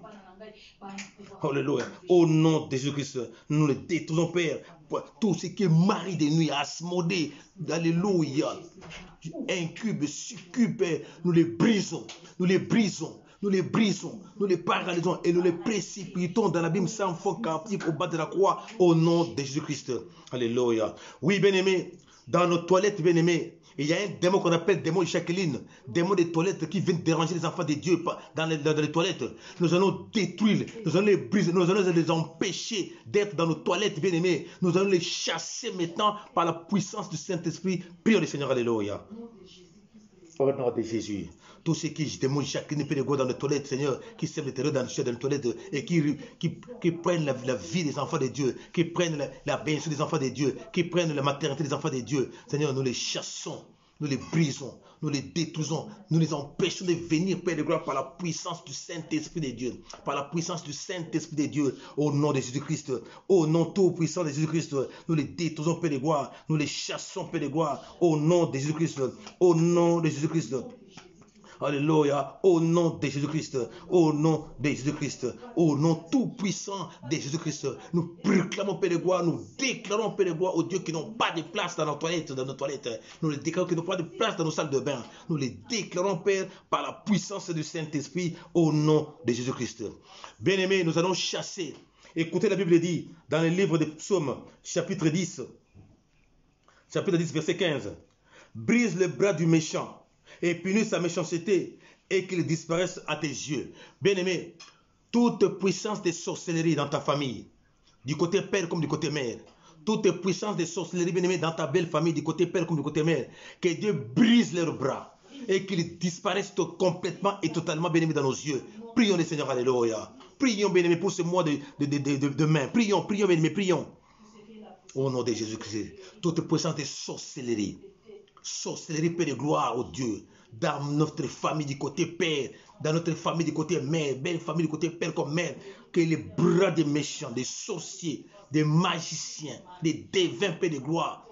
Alléluia. Au nom de Jésus-Christ, nous les détruisons, Père. Tout ce qui est mari de nuit, Asmodée. Alléluia. Incube, succube, Père. Nous les brisons. Nous les brisons. Nous les brisons, nous les paralysons et nous les précipitons dans l'abîme sans fond captif au bas de la croix au nom de Jésus-Christ. Alléluia. Oui, bien-aimés, dans nos toilettes, bien-aimés, il y a un démon qu'on appelle démon Jacqueline, démon des toilettes qui vient déranger les enfants de Dieu dans les toilettes. Nous allons détruire, nous allons les briser, nous allons les empêcher d'être dans nos toilettes, bien-aimés. Nous allons les chasser maintenant par la puissance du Saint-Esprit. Prions le Seigneur, alléluia. Au nom de Jésus. Tous ceux qui démontent chacune Père de gloire dans les toilettes, Seigneur, qui sèment les terreurs dans les toilettes et qui prennent la vie des enfants de Dieu, qui prennent la bénédiction des enfants de Dieu, qui prennent la maternité des enfants de Dieu. Seigneur, nous les chassons, nous les brisons, nous les détruisons, nous les empêchons de venir, Père de gloire, par la puissance du Saint-Esprit de Dieu. Par la puissance du Saint-Esprit de Dieu, au nom de Jésus-Christ, au nom tout-puissant de Jésus-Christ, nous les détruisons, Père de gloire, nous les chassons, Père de gloire, au nom de Jésus-Christ, au nom de Jésus-Christ. Alléluia, au nom de Jésus-Christ, au nom de Jésus-Christ, au nom tout-puissant de Jésus-Christ. Nous proclamons, Père de gloire, nous déclarons, Père de gloire, aux dieux qui n'ont pas de place dans nos toilettes, Nous les déclarons qui n'ont pas de place dans nos salles de bain. Nous les déclarons, Père, par la puissance du Saint-Esprit, au nom de Jésus-Christ. Bien-aimés, nous allons chasser. Écoutez, la Bible dit, dans le livre des Psaumes, chapitre 10, verset 15. Brise le bras du méchant et punis sa méchanceté et qu'il disparaisse à tes yeux. Bien-aimé, toute puissance de sorcellerie dans ta famille, du côté père comme du côté mère, toute puissance de sorcellerie, bien-aimé, dans ta belle famille, du côté père comme du côté mère, que Dieu brise leurs bras et qu'ils disparaissent complètement et totalement, bien-aimé, dans nos yeux. Prions le Seigneur, alléluia. Prions, bien-aimé, pour ce mois de mai. Prions, bien-aimé, prions. Au nom de Jésus-Christ, toute puissance de sorcellerie, Père de gloire, au Dieu, dans notre famille du côté père, dans notre famille du côté mère, belle famille du côté père comme mère, que les bras des méchants, des sorciers, des magiciens, des devins, Père de gloire,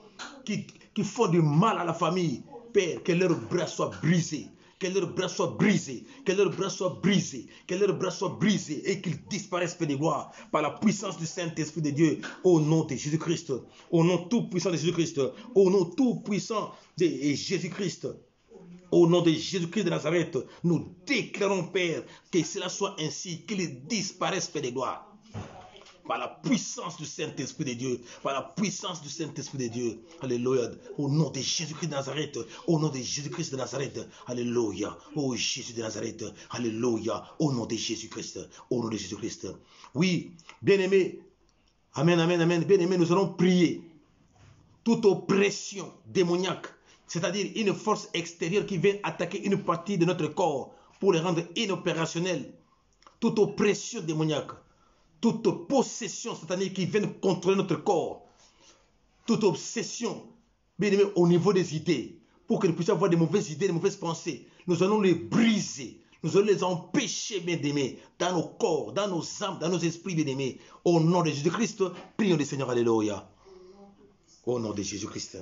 qui font du mal à la famille, Père, que leurs bras soient brisés. Que leurs bras soient brisés, que leurs bras soient brisés, que leurs bras soient brisés et qu'ils disparaissent, Père de gloire, par la puissance du Saint-Esprit de Dieu, au nom de Jésus-Christ, au nom tout-puissant de Jésus-Christ, au nom tout-puissant de Jésus-Christ. Au nom de Jésus-Christ de Nazareth, nous déclarons, Père, que cela soit ainsi, qu'ils disparaissent, Père de gloire. Par la puissance du Saint-Esprit de Dieu, par la puissance du Saint-Esprit de Dieu, alléluia, au nom de Jésus-Christ de Nazareth, au nom de Jésus-Christ de Nazareth, alléluia, ô Jésus de Nazareth, alléluia, au nom de Jésus-Christ, au nom de Jésus-Christ. Oui, bien-aimés, amen, amen, amen, bien-aimés, nous allons prier. Toute oppression démoniaque, c'est-à-dire une force extérieure qui vient attaquer une partie de notre corps pour les rendre inopérationnels, toute oppression démoniaque, toute possession satanique qui vient contrôler notre corps, toute obsession, bien aimé, au niveau des idées, pour que nous puissions avoir des mauvaises idées, des mauvaises pensées, nous allons les briser, nous allons les empêcher, bien aimé, dans nos corps, dans nos âmes, dans nos esprits, bien aimés. Au nom de Jésus-Christ, prions le Seigneur, alléluia. Au nom de Jésus-Christ,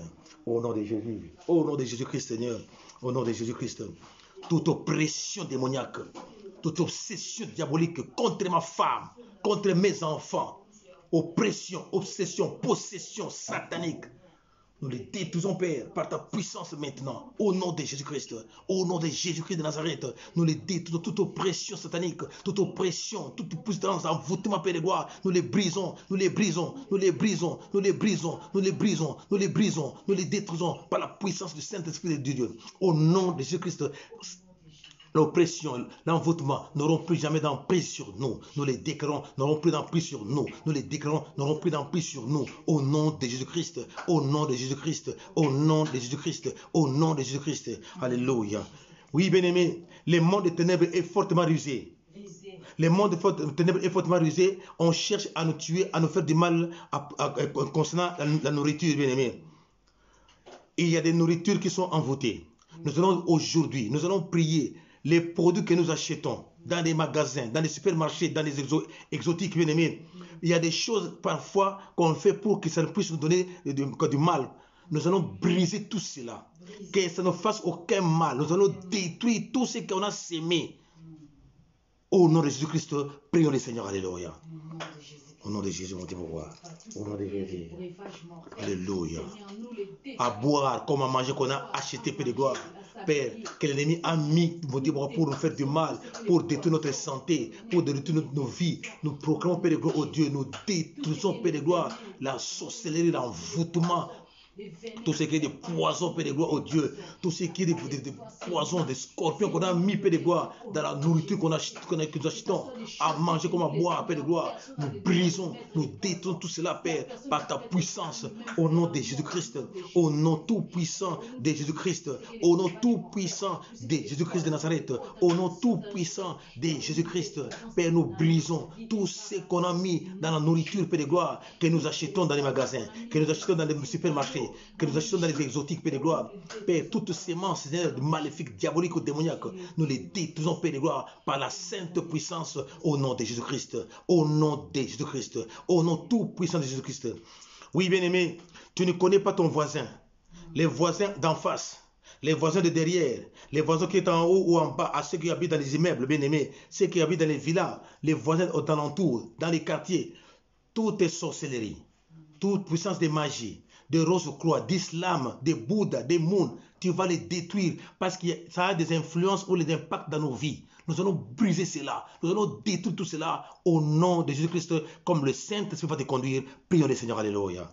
au nom de Jésus, au nom de Jésus-Christ, Seigneur, au nom de Jésus-Christ, toute oppression démoniaque, toute obsession diabolique contre ma femme, contre mes enfants, oppression, obsession, possession satanique, nous les détruisons, Père, par ta puissance maintenant, au nom de Jésus-Christ, au nom de Jésus-Christ de Nazareth, nous les détruisons, toute oppression satanique, toute oppression, toute puissance, envoûtement, Père de gloire, nous les brisons, nous les brisons, nous les brisons, nous les brisons, nous les brisons, nous les brisons, nous les détruisons par la puissance du Saint-Esprit de Dieu, au nom de Jésus-Christ. L'oppression, l'envoûtement n'auront plus jamais d'emprise sur nous. Nous les déclarons, n'auront plus d'emprise sur nous. Nous les déclarons, n'auront plus d'emprise sur nous. Au nom de Jésus-Christ, au nom de Jésus-Christ, au nom de Jésus-Christ, au nom de Jésus-Christ. Alléluia. Oui, bien-aimé, le monde des ténèbres est fortement rusé. Le monde des ténèbres est fortement rusé. On cherche à nous tuer, à nous faire du mal concernant la nourriture, bien-aimé. Il y a des nourritures qui sont envoûtées. Nous allons aujourd'hui, nous allons prier. Les produits que nous achetons dans les magasins, dans les supermarchés, dans les exotiques, bien aimés, il y a des choses parfois qu'on fait pour que ça ne puisse nous donner du mal. Nous allons briser tout cela. Que ça ne fasse aucun mal. Nous allons détruire tout ce qu'on a sémé. Au nom de Jésus-Christ, prions le Seigneur. Alléluia. Au nom de Jésus, mon Dieu, au nom de Jésus. Alléluia. À boire comme à manger qu'on a acheté, Père de gloire. Père, que l'ennemi a mis, mon Dieu, pour nous faire du mal, pour détruire notre santé, pour détruire nos vies. Nous proclamons, Père de gloire, oh Dieu, nous détruisons, Père de gloire, la sorcellerie, l'envoûtement, Tout ce qui est des poisons, Père de gloire, oh Dieu. Tout ce qui est des poisons, des scorpions qu'on a mis, Père de gloire, dans la nourriture que nous achetons à manger comme à boire, Père de gloire. Nous brisons, nous détruisons tout cela, Père, par ta puissance, au nom de Jésus-Christ, au nom tout puissant de Jésus-Christ, au nom tout puissant de Jésus-Christ de Nazareth, au nom tout puissant de Jésus-Christ. Père, nous brisons tout ce qu'on a mis dans la nourriture, Père de gloire, que nous achetons dans les magasins, que nous achetons dans les supermarchés, que nous achetons dans les exotiques, Père de gloire. Père, toutes semences, Seigneur, maléfiques, diaboliques ou démoniaques, nous les détruisons, Père de gloire, par la sainte puissance, au nom de Jésus-Christ, au nom de Jésus-Christ, au nom tout puissant de Jésus-Christ. Oui, bien-aimé, tu ne connais pas ton voisin, les voisins d'en face, les voisins de derrière, les voisins qui sont en haut ou en bas, à ceux qui habitent dans les immeubles, bien-aimés, ceux qui habitent dans les villas, les voisins aux alentours, dans les quartiers. Tout est sorcellerie, toute puissance de magie, de Rose-Croix, d'islam, de Bouddha, de Moon, tu vas les détruire parce que ça a des influences ou des impacts dans nos vies. Nous allons briser cela, nous allons détruire tout cela au nom de Jésus-Christ, comme le Saint-Esprit va te conduire. Prions le Seigneur, alléluia.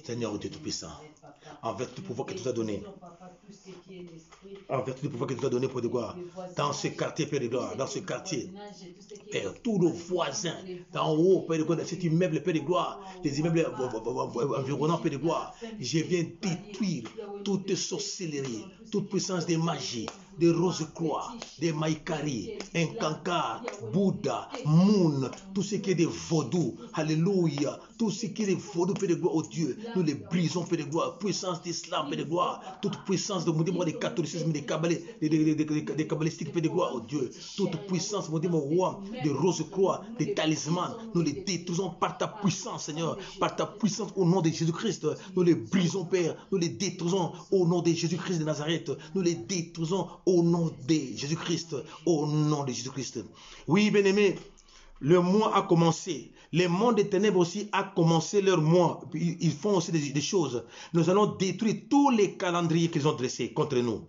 Seigneur Dieu Tout-Puissant, en vertu du pouvoir que tu as donné, en vertu du pouvoir que tu as donné pour de gloire, dans ce quartier, Père de gloire, dans ce quartier, Père, tous nos voisins, d'en haut, Père de gloire, dans cet immeuble, Père de gloire, les immeubles environnants, Père de gloire, je viens détruire toute sorcellerie, toute puissance de magie, de Rose-Croix, de Maïkari, Nkankar, Bouddha, Moon, tout ce qui est de vaudou, alléluia, tout ce qui est de vaudou, Père de gloire, oh Dieu, nous les brisons, Père de gloire, puissance d'islam, Père de gloire, toute puissance de mon catholicisme, des kabbalistiques, Père de gloire, oh Dieu, toute puissance, mon roi, de Rose-Croix, des talismans, nous les détruisons par ta puissance, Seigneur, par ta puissance au nom de Jésus-Christ, nous les brisons, Père, nous les détruisons au nom de Jésus-Christ de Nazareth, nous les détruisons au nom de Jésus-Christ, au nom de Jésus-Christ. Oui, bien-aimé, le mois a commencé. Les mondes des ténèbres aussi a commencé leur mois. Ils font aussi des choses. Nous allons détruire tous les calendriers qu'ils ont dressés contre nous.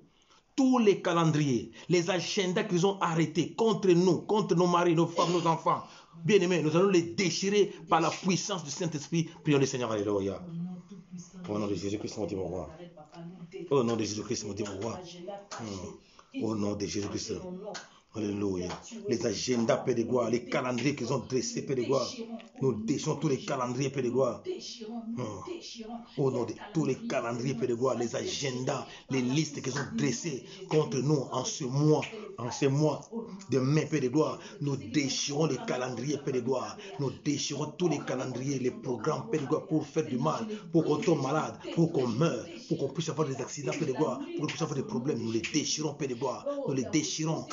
Tous les calendriers, les agendas qu'ils ont arrêtés contre nous, contre nos maris, nos femmes, nos enfants. Bien-aimés, nous allons les déchirer par la puissance du Saint-Esprit. Prions le Seigneur, alléluia. Au nom de Jésus-Christ, mon Dieu, mon roi. Au nom de Jésus-Christ, mon Dieu, mon roi. Au nom de Jésus-Christ. Alléluia. Les agendas, Père de gloire, les calendriers qu'ils ont dressés, Père de gloire. Nous déchirons tous les calendriers, Père de gloire. Au nom de tous les calendriers, Père de gloire, les agendas, les listes qu'ils ont dressées contre nous en ce mois de mai, Père de gloire. Nous déchirons les calendriers, Père de gloire. Nous déchirons tous les calendriers, les programmes, Père de gloire, pour faire du mal, pour qu'on tombe malade, pour qu'on meure, pour qu'on puisse avoir des accidents, Père de gloire, pour qu'on puisse avoir des problèmes. Nous les déchirons, Père de gloire. Nous les déchirons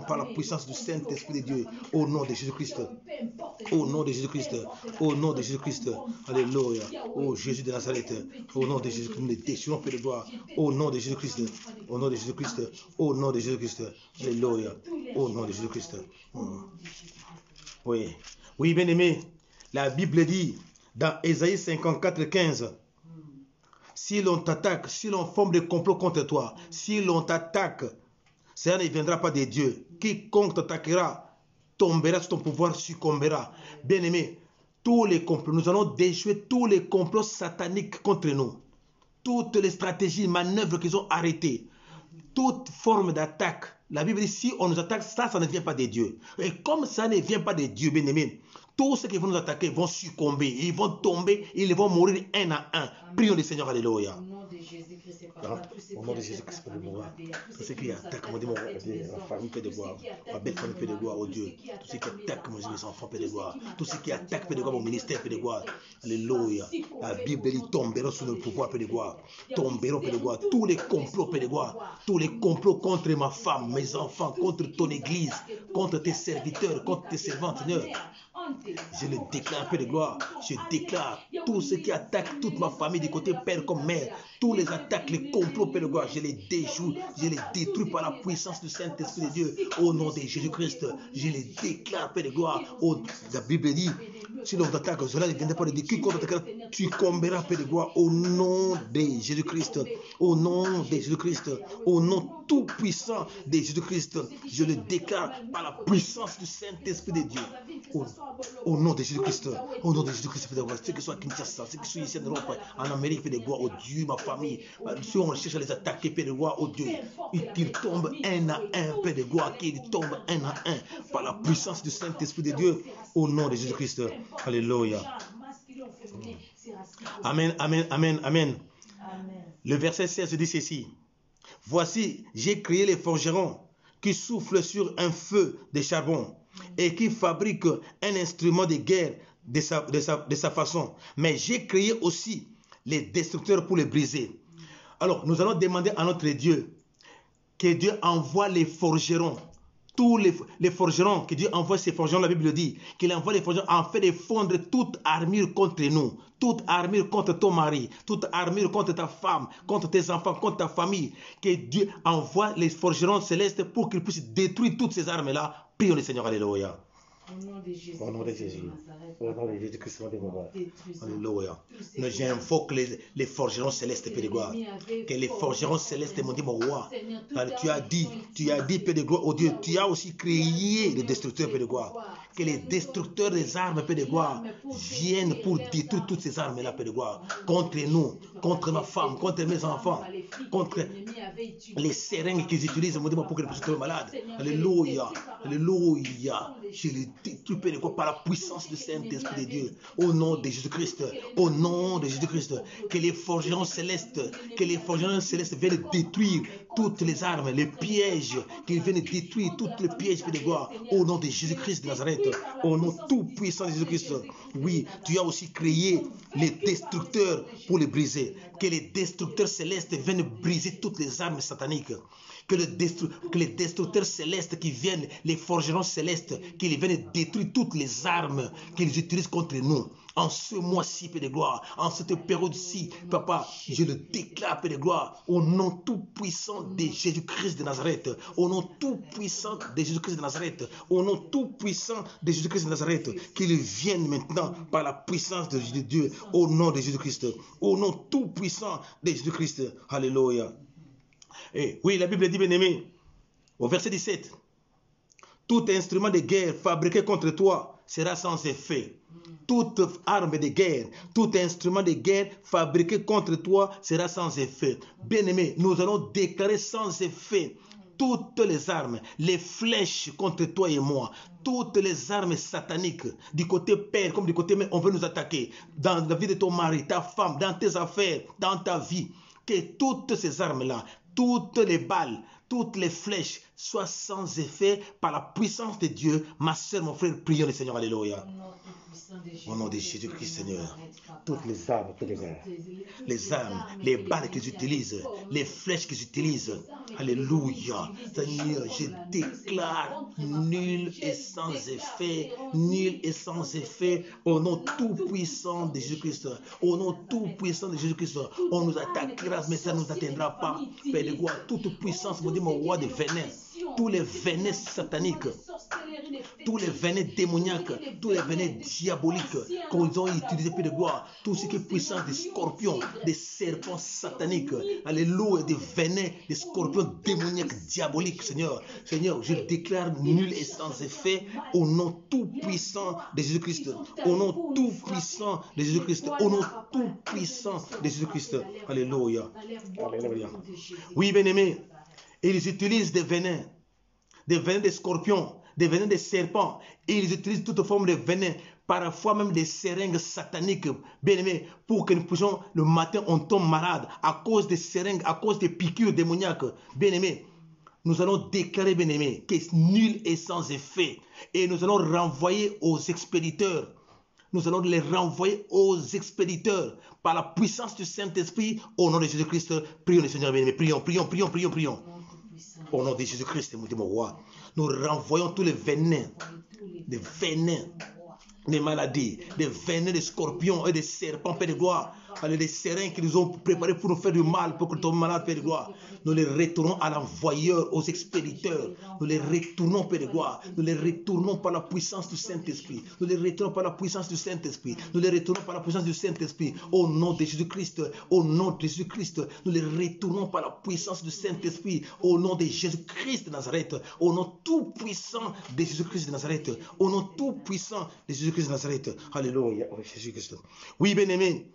par la puissance du Saint-Esprit de Dieu, au nom de Jésus-Christ, au nom de Jésus-Christ, au nom de Jésus-Christ, alléluia, ô Jésus de Nazareth, au nom de Jésus-Christ, nous les déchirons, Père de gloire, au nom de Jésus-Christ, au nom de Jésus-Christ, au nom de Jésus-Christ, alléluia, au nom de Jésus-Christ. Oui, oui, bien-aimé, la Bible dit dans Ésaïe 54, 15, si l'on t'attaque, si l'on forme des complots contre toi, si l'on t'attaque, cela ne viendra pas de Dieu. Quiconque t'attaquera tombera sous ton pouvoir, succombera. Bien-aimé, tous les complots, nous allons déjouer tous les complots sataniques contre nous. Toutes les stratégies, manœuvres qu'ils ont arrêtées. Toute forme d'attaque. La Bible dit, si on nous attaque, ça ne vient pas de Dieu. Et comme ça ne vient pas de Dieu, bien-aimé, tous ceux qui vont nous attaquer vont succomber. Ils vont tomber, ils vont mourir un à un. Prions le Seigneur, alléluia. Au nom de Jésus-Christ, Père de gloire, tout ce qui attaque mon famille, Père de gloire, ma belle famille, Père de gloire, oh Dieu, tout ce qui attaque mes enfants, Père de gloire, tout ce qui attaque, Père de gloire, mon ministère, Père de gloire, alléluia. La Bible dit tomberont sous le pouvoir, Père de gloire, tomberont, Père de gloire, tous les complots, Père de gloire, tous les complots contre ma femme, mes enfants, contre ton église, contre tes serviteurs, contre tes servantes, Seigneur. Je le déclare, Père de gloire, je déclare tout ce qui attaque toute ma famille du côté père comme mère, tous les attaques, les complots, Père de gloire, je les déjoue, je les détruis par la puissance du Saint-Esprit de Dieu, au nom de Jésus-Christ, je les déclare, Père de gloire, la Bible dit, si l'on t'attaque, cela ne viendra pas de Dieu, quiconque t'attaquera, tu comberas, Père de gloire, au nom de Jésus-Christ, au nom de Jésus-Christ, au nom tout puissant de Jésus-Christ, je le déclare par la puissance du Saint-Esprit de Dieu. Au nom de Jésus-Christ. Au nom de Jésus-Christ, Père de gloire. Ceux qui sont à Kinshasa, ceux qui sont ici en Europe, en Amérique, Père de gloire, oh Dieu, ma famille. Ceux on cherche à les attaquer, Père de gloire, oh Dieu. Qu'ils tombent un à un, Père de gloire, qu'ils tombent un à un par la puissance du Saint-Esprit de Dieu. Au nom de Jésus-Christ. Alléluia. Amen, amen, amen, amen. Le verset 16 dit ceci. Voici, j'ai créé les forgerons qui soufflent sur un feu de charbon et qui fabriquent un instrument de guerre de sa façon. Mais j'ai créé aussi les destructeurs pour les briser. Alors, nous allons demander à notre Dieu que Dieu envoie les forgerons. Tous les forgerons, que Dieu envoie ces forgerons, la Bible dit, qu'il envoie les forgerons en fait de fondre toute armure contre nous, toute armure contre ton mari, toute armure contre ta femme, contre tes enfants, contre ta famille. Que Dieu envoie les forgerons célestes pour qu'ils puissent détruire toutes ces armes-là. Prions le Seigneur, alléluia. Au nom de Jésus. Au nom de Jésus. Au nom de Jésus-Christ. Alléluia. J'invoque les forgerons célestes, Père de gloire. Que les forgerons célestes m'ont dit, mon roi. Tu as dit, Père de gloire, oh Dieu, tu as aussi créé les destructeurs, Père de gloire. Que les destructeurs des armes, Père de gloire, viennent pour détruire toutes ces armes-là, Père de gloire. Contre nous, contre ma femme, contre mes enfants, contre les seringues qu'ils utilisent, mon Dieu, pour que les personnes soient malades. Alléluia. Alléluia. Je les détruis, Père de gloire, par la puissance du Saint-Esprit de Dieu. Au nom de Jésus-Christ. Au nom de Jésus-Christ. Que les forgerons célestes viennent détruire toutes les armes, les pièges, qu'ils viennent détruire toutes les pièges, Père de gloire. Au nom de Jésus-Christ de Nazareth. Au nom tout puissant de Jésus-Christ. Oui, tu as aussi créé les destructeurs pour les briser. Que les destructeurs célestes viennent briser toutes les armes sataniques. Que les destructeurs célestes qui viennent, les forgerons célestes, qu'ils viennent détruire toutes les armes qu'ils utilisent contre nous. En ce mois-ci, Père de gloire, en cette période-ci, Papa, je le déclare, Père de gloire, au nom tout-puissant de Jésus-Christ de Nazareth, au nom tout-puissant de Jésus-Christ de Nazareth, au nom tout-puissant de Jésus-Christ de Nazareth, qu'ils viennent maintenant par la puissance de Dieu, au nom de Jésus-Christ, au nom tout-puissant de Jésus-Christ. Alléluia. Et oui, la Bible dit, bien-aimé, au verset 17, tout instrument de guerre fabriqué contre toi sera sans effet. Toute arme de guerre, tout instrument de guerre fabriqué contre toi sera sans effet. Bien-aimé, nous allons déclarer sans effet toutes les armes, les flèches contre toi et moi, toutes les armes sataniques, du côté père comme du côté mère, on veut nous attaquer. Dans la vie de ton mari, ta femme, dans tes affaires, dans ta vie, que toutes ces armes-là, toutes les balles, toutes les flèches soient sans effet par la puissance de Dieu. Ma soeur, mon frère, prions le Seigneur. Alléluia. Au nom de Jésus-Christ, Seigneur, toutes les armes, les armes, les balles qu'ils utilisent, les flèches qu'ils utilisent, alléluia, Seigneur, je déclare nul et sans effet, nul et sans effet, au nom tout-puissant de Jésus-Christ, au nom tout-puissant de Jésus-Christ, on nous attaquera, mais ça ne nous atteindra pas, Père de gloire, toute puissance, mon Dieu, mon roi de venin, tous les venins sataniques, tous les venins démoniaques, tous les venins diaboliques qu'ils ont utilisés, Père de gloire, tout ce qui est puissance des scorpions, des serpents sataniques, alléluia, des venins, des scorpions démoniaques, diaboliques, Seigneur. Seigneur, je déclare nul et sans effet au nom tout puissant de Jésus-Christ, au nom tout puissant de Jésus-Christ, au nom tout puissant de Jésus-Christ. Alléluia. Alléluia. Oui, bien-aimés, ils utilisent des venins des scorpions, des venins des serpents, et ils utilisent toute forme de venins, parfois même des seringues sataniques, bien aimés, pour que nous puissions, le matin, on tombe malade à cause des seringues, à cause des piqûres démoniaques, bien aimés. Nous allons déclarer, bien aimés, que nul est sans effet, et nous allons renvoyer aux expéditeurs. Nous allons les renvoyer aux expéditeurs par la puissance du Saint-Esprit au nom de Jésus-Christ. Prions le Seigneur, bien aimés. Prions. Au nom de Jésus-Christ, mon roi, nous renvoyons tous les venins, des maladies, des venins de scorpions et des serpents, Père de gloire, Allez, les sérins qui nous ont préparés pour nous faire du mal, pour que nous tombions malades, Père de gloire. Nous les retournons à l'envoyeur, aux expéditeurs. Nous les retournons, Père de gloire. Nous les retournons par la puissance du Saint-Esprit. Nous les retournons par la puissance du Saint-Esprit. Nous les retournons par la puissance du Saint-Esprit. Au nom de Jésus-Christ. Au nom de Jésus-Christ. Nous les retournons par la puissance du Saint-Esprit. Au nom de Jésus-Christ de Nazareth. Au nom tout puissant de Jésus-Christ de Nazareth. Au nom tout puissant de Jésus-Christ de Nazareth. Alléluia. Oh, Jésus-Christ. Oui, bien-aimé.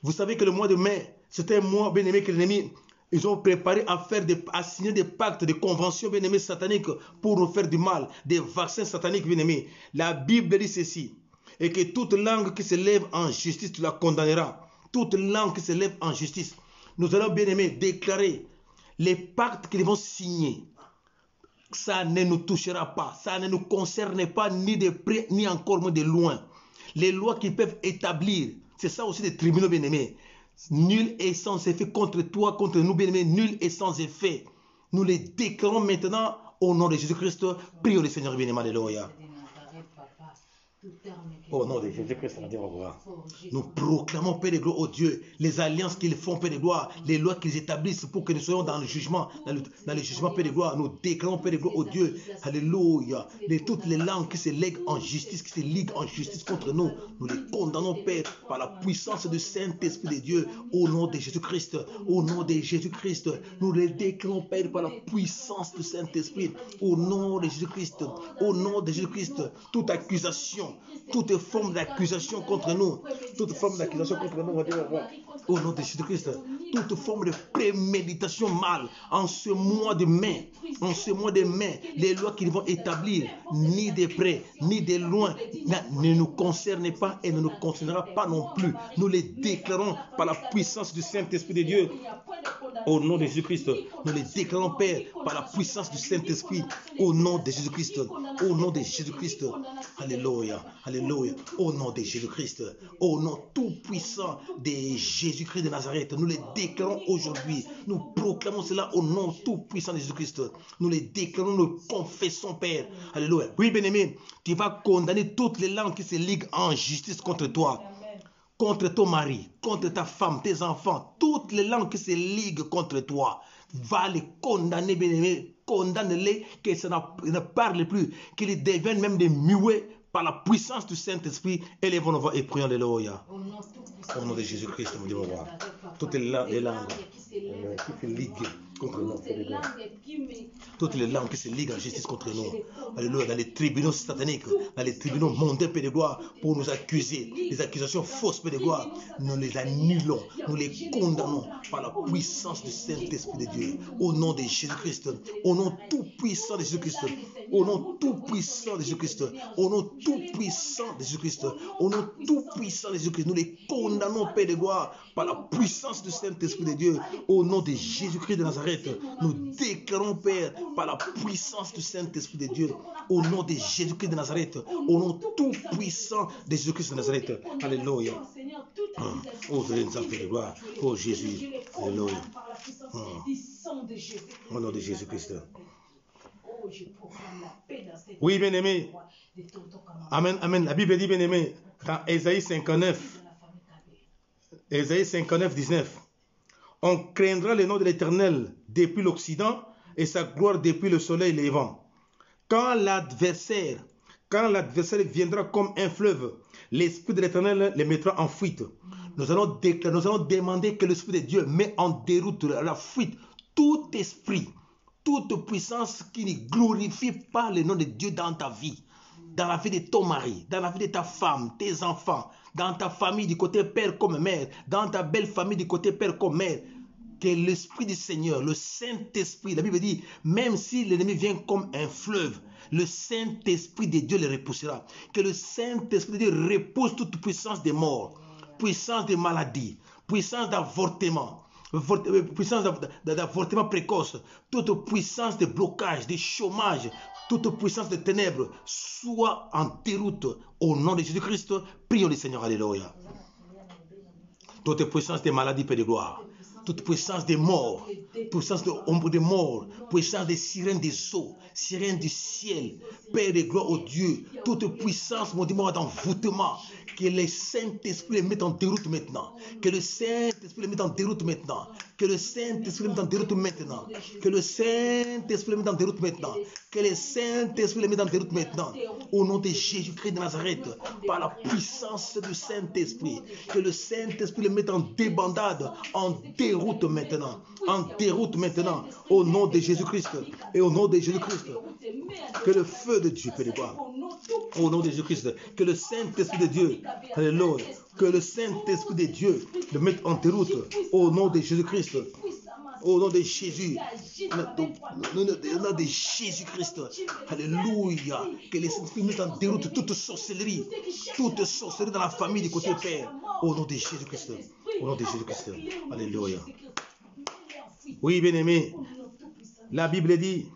Vous savez que le mois de mai, c'était un mois, bien-aimé, que l'ennemi, ils ont préparé à signer des pactes, des conventions, bien-aimés, sataniques pour nous faire du mal, des vaccins sataniques, bien-aimés. La Bible dit ceci, et que toute langue qui se lève en justice, tu la condamneras. Toute langue qui se lève en justice. Nous allons, bien-aimés, déclarer les pactes qu'ils vont signer. Ça ne nous touchera pas, ça ne nous concerne pas ni de près, ni encore moins de loin. Les lois qu'ils peuvent établir, c'est ça aussi des tribunaux, bien-aimés. Nul est sans effet contre toi, contre nous, bien-aimés. Nul est sans effet. Nous les déclarons maintenant au nom de Jésus-Christ. Prions le Seigneur, bien-aimé. Alléluia. Au nom de Jésus-Christ, nous proclamons, Père de gloire, oh Dieu, les alliances qu'ils font, Père de gloire, les lois qu'ils établissent pour que nous soyons dans le jugement, dans le jugement, Père de gloire. Nous déclarons, Père de gloire, oh Dieu, alléluia, toutes les langues qui se lèguent en justice, qui se liguent en justice contre nous, nous les condamnons, Père, par la puissance du Saint-Esprit de Dieu, au nom de Jésus-Christ, au nom de Jésus-Christ. Nous les déclarons, Père, par la puissance du Saint-Esprit, au nom de Jésus-Christ, au nom de Jésus-Christ. Toute accusation, toute forme d'accusation contre nous, toute forme d'accusation contre nous, au nom de Jésus-Christ, toute forme de préméditation mal en ce mois de mai, les lois qu'ils vont établir, ni de près, ni de loin, ne nous concernent pas et ne nous concernera pas non plus. Nous les déclarons par la puissance du Saint-Esprit de Dieu. Au nom de Jésus-Christ, nous les déclarons, Père, par la puissance du Saint-Esprit, au nom de Jésus-Christ, au nom de Jésus-Christ. Alléluia, alléluia, au nom de Jésus-Christ, au nom tout-puissant de Jésus-Christ de Nazareth. Nous les déclarons aujourd'hui, nous proclamons cela au nom tout-puissant de Jésus-Christ. Nous les déclarons, nous confessons, Père. Alléluia. Oui, bien-aimé, tu vas condamner toutes les langues qui se liguent en justice contre toi. Contre ton mari, contre ta femme, tes enfants, toutes les langues qui se liguent contre toi, va les condamner, bien-aimés, condamne-les, que ça ne parle plus, qu'ils deviennent même des muets par la puissance du Saint-Esprit. Élevons nos voix et prions, alléluia. Au nom de Jésus-Christ, nous disons, toutes les langues qui se liguent contre nous, toutes les langues qui se liguent en justice contre nous, alléluia, dans les tribunaux sataniques, dans les tribunaux mondains, Père de gloire, pour nous accuser, les accusations fausses, Père de gloire, nous les annulons, nous les condamnons par la puissance du Saint-Esprit de Dieu, au nom de Jésus-Christ, au nom tout-puissant de Jésus-Christ, au nom tout-puissant de Jésus-Christ, au nom tout-puissant de Jésus-Christ, au nom tout-puissant de Jésus-Christ, nous les condamnons, Père de gloire, par la puissance du Saint-Esprit de Dieu, au nom de Jésus-Christ de Nazareth. Nous déclarons, Père, par la puissance du Saint-Esprit de Dieu, au nom de Jésus-Christ de Nazareth, au nom tout-puissant de Jésus-Christ de Nazareth. Alléluia. Oh, Père de gloire. Oh, Jésus. Alléluia. Au nom de Jésus-Christ. Oui, bien-aimé. Amen, amen. La Bible dit, bien-aimé, dans Ésaïe 59, 19. On craindra le nom de l'Éternel depuis l'Occident et sa gloire depuis le soleil levant. Quand l'adversaire viendra comme un fleuve, l'Esprit de l'Éternel les mettra en fuite. Nous allons demander que l'Esprit de Dieu met en déroute à la fuite tout esprit, toute puissance qui ne glorifie pas le nom de Dieu dans ta vie, dans la vie de ton mari, dans la vie de ta femme, tes enfants, dans ta famille du côté père comme mère, dans ta belle famille du côté père comme mère. Que l'Esprit du Seigneur, le Saint-Esprit, la Bible dit, même si l'ennemi vient comme un fleuve, le Saint-Esprit de Dieu le repoussera. Que le Saint-Esprit de Dieu repousse toute puissance de mort, puissance de maladie, puissance d'avortement, puissance d'avortement précoce, toute puissance de blocage, de chômage, toute puissance de ténèbres, soit en déroute au nom de Jésus-Christ. Prions le Seigneur, alléluia. Toute puissance de maladie, Père de gloire, toute puissance des morts, puissance de ombre des morts, puissance des sirènes des eaux, sirènes du ciel, Père de gloire, oh Dieu, toute puissance, mon Dieu, d'envoûtement, que le Saint-Esprit les mette en déroute maintenant, que le Saint-Esprit les mette en déroute maintenant, que le Saint-Esprit les mette en déroute maintenant, que le Saint-Esprit les mette en déroute maintenant, que le Saint-Esprit les mette en déroute maintenant, au nom de Jésus-Christ de Nazareth, par la puissance du Saint-Esprit, que le Saint-Esprit les mette en débandade, en déroute maintenant, au nom de Jésus-Christ, et au nom de Jésus-Christ, que le feu de Dieu, Père de gloire, au nom de Jésus-Christ, que le Saint-Esprit de Dieu, alléluia, que le Saint-Esprit de Dieu le mette en déroute, au nom de Jésus-Christ, au nom de Jésus, au nom de Jésus-Christ, alléluia, que le Saint-Esprit mette en déroute toute sorcellerie dans la famille du côté Père, au nom de Jésus-Christ, au nom de Jésus-Christ, alléluia. Oui, bien-aimé, la Bible dit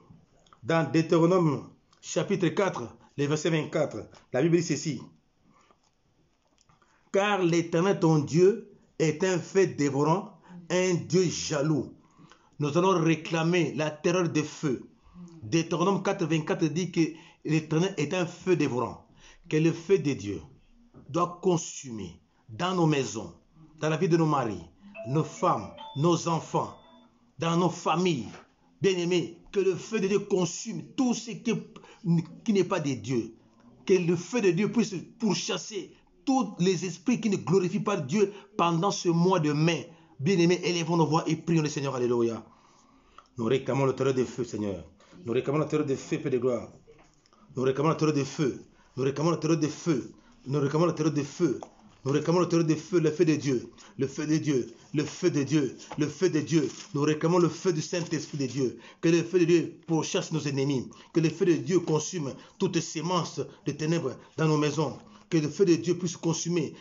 dans Deutéronome chapitre 4, le verset 24, la Bible dit ceci: car l'Éternel ton Dieu est un fait dévorant, un Dieu jaloux. Nous allons réclamer la terreur de feu. Deutéronome 4, 24 dit que l'Éternel est un feu dévorant, que le feu de Dieu doit consumer dans nos maisons, dans la vie de nos maris, nos femmes, nos enfants, dans nos familles. Bien-aimés, que le feu de Dieu consume tout ce qui n'est pas de Dieu. Que le feu de Dieu puisse pourchasser tous les esprits qui ne glorifient pas Dieu pendant ce mois de mai. Bien-aimés, élevons nos voix et prions le Seigneur. Alléluia. Nous réclamons le terreur de feu, Seigneur. Nous réclamons la terreur de feu, Père de gloire. Nous réclamons la terreur de feu. Nous réclamons la terreur de feu. Nous réclamons la terreur de feu. Nous réclamons le terreur de feu, le feu de Dieu, le feu de Dieu, le feu de Dieu, le feu de Dieu. Nous réclamons le feu du Saint-Esprit de Dieu. Que le feu de Dieu pourchasse nos ennemis. Que le feu de Dieu consume toutes sémences de ténèbres dans nos maisons. Que le feu de Dieu puisse consumer,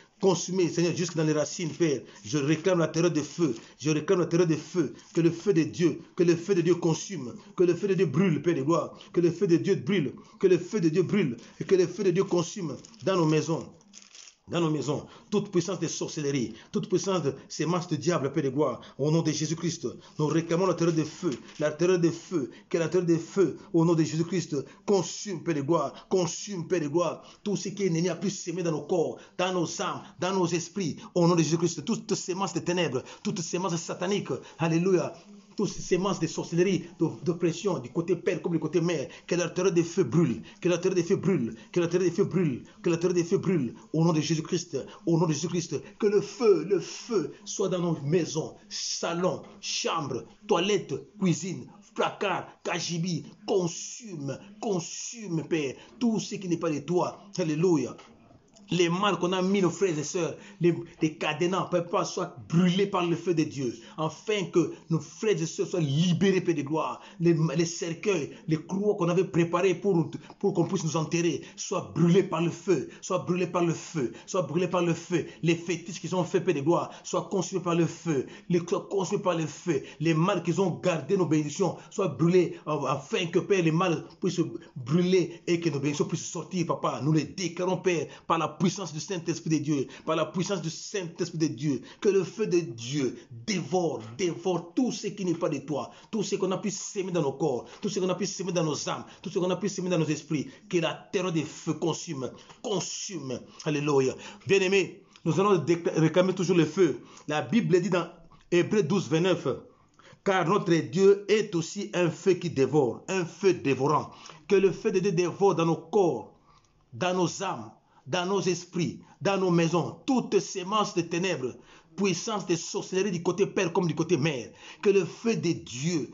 Seigneur, jusque dans les racines, Père. Je réclame la terreur de feu. Je réclame la terreur de feu. Que le feu de Dieu consume. Que le feu de Dieu brûle, Père de gloire. Que le feu de Dieu brûle. Que le feu de Dieu brûle. Et que le feu de Dieu consume dans nos maisons. Dans nos maisons, toute puissance de sorcellerie, toute puissance de sémence de diable, Père de gloire, au nom de Jésus-Christ, nous réclamons la terreur de feu, que la terreur de feu, au nom de Jésus-Christ, consume, Père de gloire, tout ce qui est ennemi a pu s'aimer dans nos corps, dans nos âmes, dans nos esprits, au nom de Jésus-Christ, toute sémence de ténèbres, toute sémence satanique, alléluia, toutes ces sémences de sorcellerie, d'oppression, du côté père comme du côté mère, que la terreur des feux brûle, que la terreur des feux brûle, que la terreur des feux brûle, que la terreur des feux brûle, au nom de Jésus-Christ, au nom de Jésus-Christ, que le feu soit dans nos maisons, salons, chambres, toilettes, cuisine, placard, cagibi, consume, Père, tout ce qui n'est pas de toi, alléluia. Les mal qu'on a mis nos frères et sœurs, les cadenas, Papa, soient brûlés par le feu de Dieu, afin que nos frères et sœurs soient libérés, Père de gloire. Les cercueils, les clous qu'on avait préparés pour qu'on puisse nous enterrer, soient brûlés par le feu, Les fétiches qu'ils ont fait, Père de gloire, soient consumés par le feu, Les mal qu'ils ont gardé nos bénédictions, soient brûlés, afin que, Père, les mal puissent brûler et que nos bénédictions puissent sortir, Papa. Nous les déclarons, Père, par la puissance du Saint-Esprit de Dieu, que le feu de Dieu dévore tout ce qui n'est pas de toi, tout ce qu'on a pu s'aimer dans nos corps, tout ce qu'on a pu s'aimer dans nos âmes, tout ce qu'on a pu s'aimer dans nos esprits, que la terreur des feux consume, alléluia. Bien-aimés, nous allons réclamer toujours le feu. La Bible dit dans Hébreux 12, 29, car notre Dieu est aussi un feu qui dévore, un feu dévorant, que le feu de Dieu dévore dans nos corps, dans nos âmes, dans nos esprits, dans nos maisons, toutes sémences de ténèbres, puissance de sorcellerie du côté père comme du côté mère. Que le feu de Dieu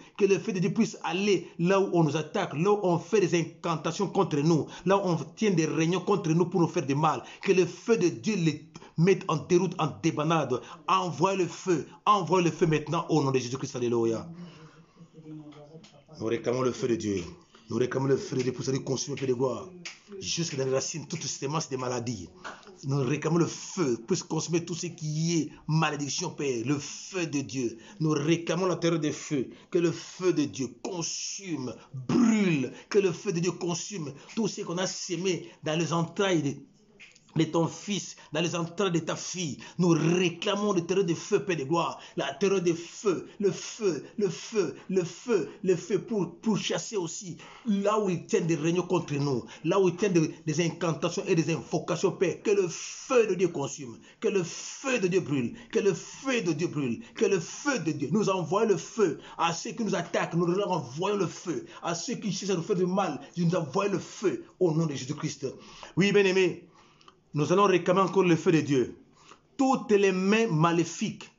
puisse aller là où on nous attaque, là où on fait des incantations contre nous, là où on tient des réunions contre nous pour nous faire du mal. Que le feu de Dieu les mette en déroute, en débandade. Envoie le feu maintenant au nom de Jésus-Christ. Alléluia. Nous réclamons le feu de Dieu. Nous réclamons le feu de Dieu pour se consumer, Père de gloire, jusque dans les racines, toutes ces sémences de maladies. Nous réclamons le feu pour se consumer tout ce qui est malédiction, Père. Le feu de Dieu. Nous réclamons la terreur des feux. Que le feu de Dieu consume, brûle. Que le feu de Dieu consume tout ce qu'on a sémé dans les entrailles de ton fils, dans les entrailles de ta fille. Nous réclamons le terreau de feu, Père de gloire, la terreau de feu, le feu, le feu, le feu, le feu pour chasser aussi là où ils tiennent des réunions contre nous, là où ils tiennent des incantations et des invocations, Père. Que le feu de Dieu consume, que le feu de Dieu brûle, que le feu de Dieu brûle, que le feu de Dieu nous envoie le feu à ceux qui nous attaquent, nous leur envoyons le feu, à ceux qui cherchent à nous faire du mal, nous envoyons le feu au nom de Jésus-Christ. Oui, bien-aimés, nous allons réclamer encore le feu de Dieu. Toutes les mains maléfiques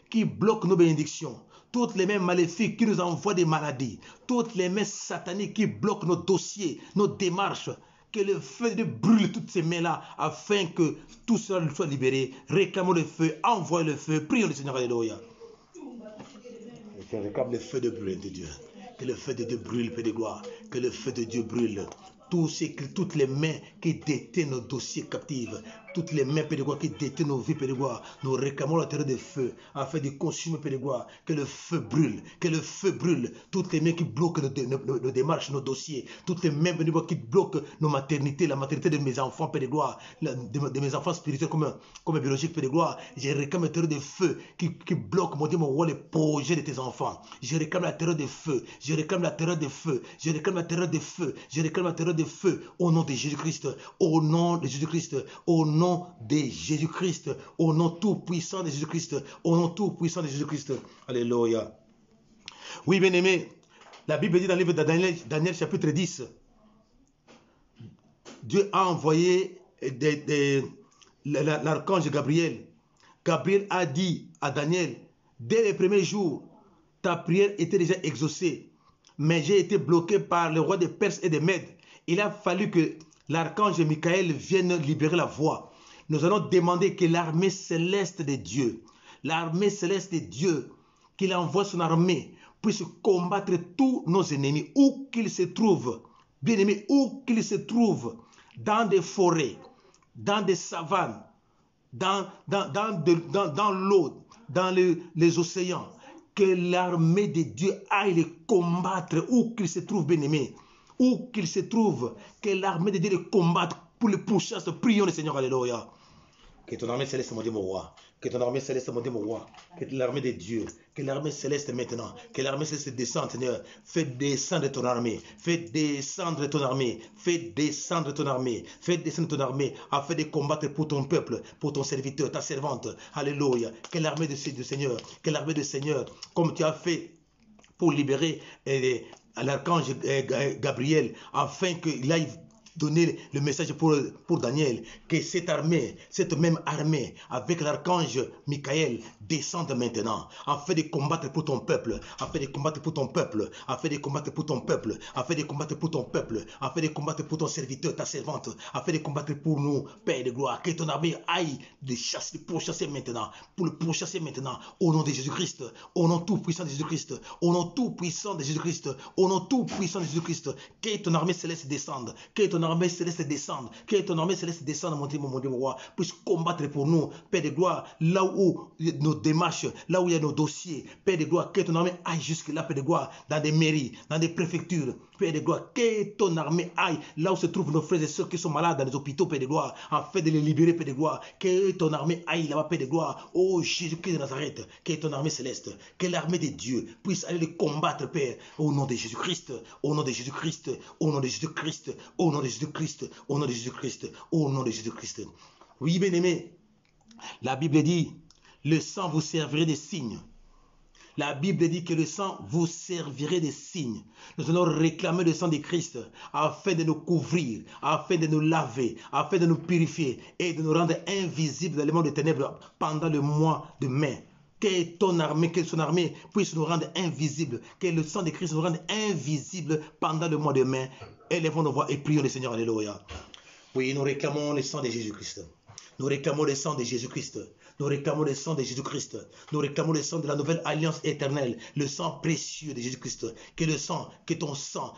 qui bloquent nos bénédictions, toutes les mains maléfiques qui nous envoient des maladies, toutes les mains sataniques qui bloquent nos dossiers, nos démarches, que le feu de Dieu brûle toutes ces mains-là afin que tout cela soit libéré. Réclamons le feu, envoyons le feu, prions le Seigneur, alléluia. Je réclame le feu de brûle de Dieu. Que le feu de Dieu brûle, Père de gloire. Que le feu de Dieu brûle. Toutes les mains qui détiennent nos dossiers captifs, toutes les mains, Père de gloire, qui détiennent nos vies, Père de gloire, nous réclamons la terre de feu afin de consumer, Père de gloire, que le feu brûle, que le feu brûle. Toutes les mains qui bloquent nos démarches, nos dossiers, toutes les mains, Père de gloire, qui bloquent nos maternités, la maternité de mes enfants, Père de gloire, de mes enfants spirituels comme biologiques, Père de gloire. Je réclame la terre de feu qui bloque, mon Dieu, mon roi, les projets de tes enfants. Je réclame la terre de feu, je réclame la terre de feu, je réclame la terre de feu, je réclame la terre de feu au nom de Jésus-Christ, au nom de Jésus-Christ, au nom de Jésus-Christ, au nom tout puissant de Jésus-Christ, au nom tout puissant de Jésus-Christ. Alléluia. Oui, bien-aimé, la Bible dit dans le livre de Daniel chapitre 10, Dieu a envoyé l'archange Gabriel. Gabriel a dit à Daniel, dès les premiers jours, ta prière était déjà exaucée, mais j'ai été bloqué par le roi des Perses et des Mèdes. Il a fallu que l'archange Michael vienne libérer la voie. Nous allons demander que l'armée céleste de Dieu, qu'il envoie son armée, puisse combattre tous nos ennemis, où qu'ils se trouvent, bien-aimés, où qu'ils se trouvent, dans des forêts, dans des savanes, dans l'eau, dans les océans. Que l'armée de Dieu aille les combattre, où qu'ils se trouvent, bien-aimés. Où qu'il se trouve, que l'armée de Dieu les combatte pour les pourchasses. Prions le Seigneur, alléluia. Que ton armée céleste, mon Dieu, mon roi. Que ton armée céleste, mon Dieu, mon roi. Que l'armée de Dieu, que l'armée céleste maintenant, que l'armée céleste descende, Seigneur. Fais descendre ton armée. Fais descendre ton armée. Fais descendre ton armée. Fais descendre ton armée afin de combattre pour ton peuple, pour ton serviteur, ta servante. Alléluia. Que l'armée du Seigneur, que l'armée du Seigneur, comme tu as fait pour libérer à l'archange Gabriel, afin qu'il aille donner le message pour Daniel, que cette armée, cette même armée, avec l'archange Michael, descende maintenant, afin de combattre pour ton peuple, afin de combattre pour ton peuple, afin de combattre pour ton peuple, afin de combattre pour ton peuple, afin de combattre pour ton serviteur, ta servante, afin de combattre pour nous, Père de gloire, que ton armée aille de chasser, pourchasser maintenant, pour le pourchasser maintenant, au nom de Jésus-Christ, au nom tout puissant de Jésus-Christ, au nom tout puissant de Jésus-Christ, au nom tout puissant de Jésus-Christ, que ton armée céleste descende, que ton armée céleste descende, que ton armée céleste descende, mon Dieu, mon roi, puisse combattre pour nous, Père de gloire, là où nos démarches, là où il y a nos dossiers, Père de gloire, que ton armée aille jusque-là, Père de gloire, dans des mairies, dans des préfectures, Père de gloire, que ton armée aille là où se trouvent nos frères et sœurs qui sont malades dans les hôpitaux, Père de gloire, afin de les libérer, Père de gloire, que ton armée aille là-bas, Père de gloire, oh Jésus-Christ de Nazareth, que ton armée céleste, que l'armée de Dieu puisse aller les combattre, Père, au nom de Jésus-Christ, au nom de Jésus-Christ, au nom de Jésus-Christ, au nom de Jésus-Christ, au nom de Jésus-Christ, au nom de Jésus-Christ. Oui, bien-aimé, la Bible dit, le sang vous servirait de signe. La Bible dit que le sang vous servirait de signe. Nous allons réclamer le sang de Christ afin de nous couvrir, afin de nous laver, afin de nous purifier et de nous rendre invisibles dans le monde des ténèbres pendant le mois de mai. Que ton armée, que son armée puisse nous rendre invisibles, que le sang de Christ nous rende invisibles pendant le mois de mai. Élevons nos voix et prions le Seigneur, alléluia. Oui, nous réclamons le sang de Jésus-Christ. Nous réclamons le sang de Jésus-Christ. Nous réclamons le sang de Jésus-Christ. Nous réclamons le sang de la nouvelle alliance éternelle. Le sang précieux de Jésus-Christ. Que le sang, que ton sang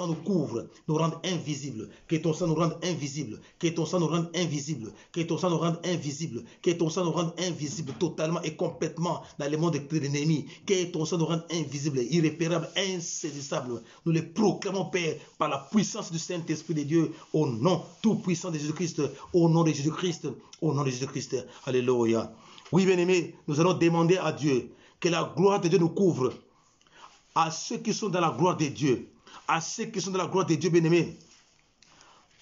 nous couvre, nous rende invisibles. Que ton sang nous rende invisibles. Que ton sang nous rende invisibles. Que ton sang nous rende invisibles. Que ton sang nous rende invisibles totalement et complètement dans le monde de l'ennemi. Que ton sang nous rende invisibles, irréparables, insaisissables. Nous les proclamons, Père, par la puissance du Saint-Esprit de Dieu, au nom tout-puissant de Jésus-Christ, au nom de Jésus-Christ, au nom de Jésus-Christ. Alléluia. Oui, bien-aimés, nous allons demander à Dieu que la gloire de Dieu nous couvre. À ceux qui sont dans la gloire de Dieu, à ceux qui sont dans la gloire de Dieu, bien-aimés.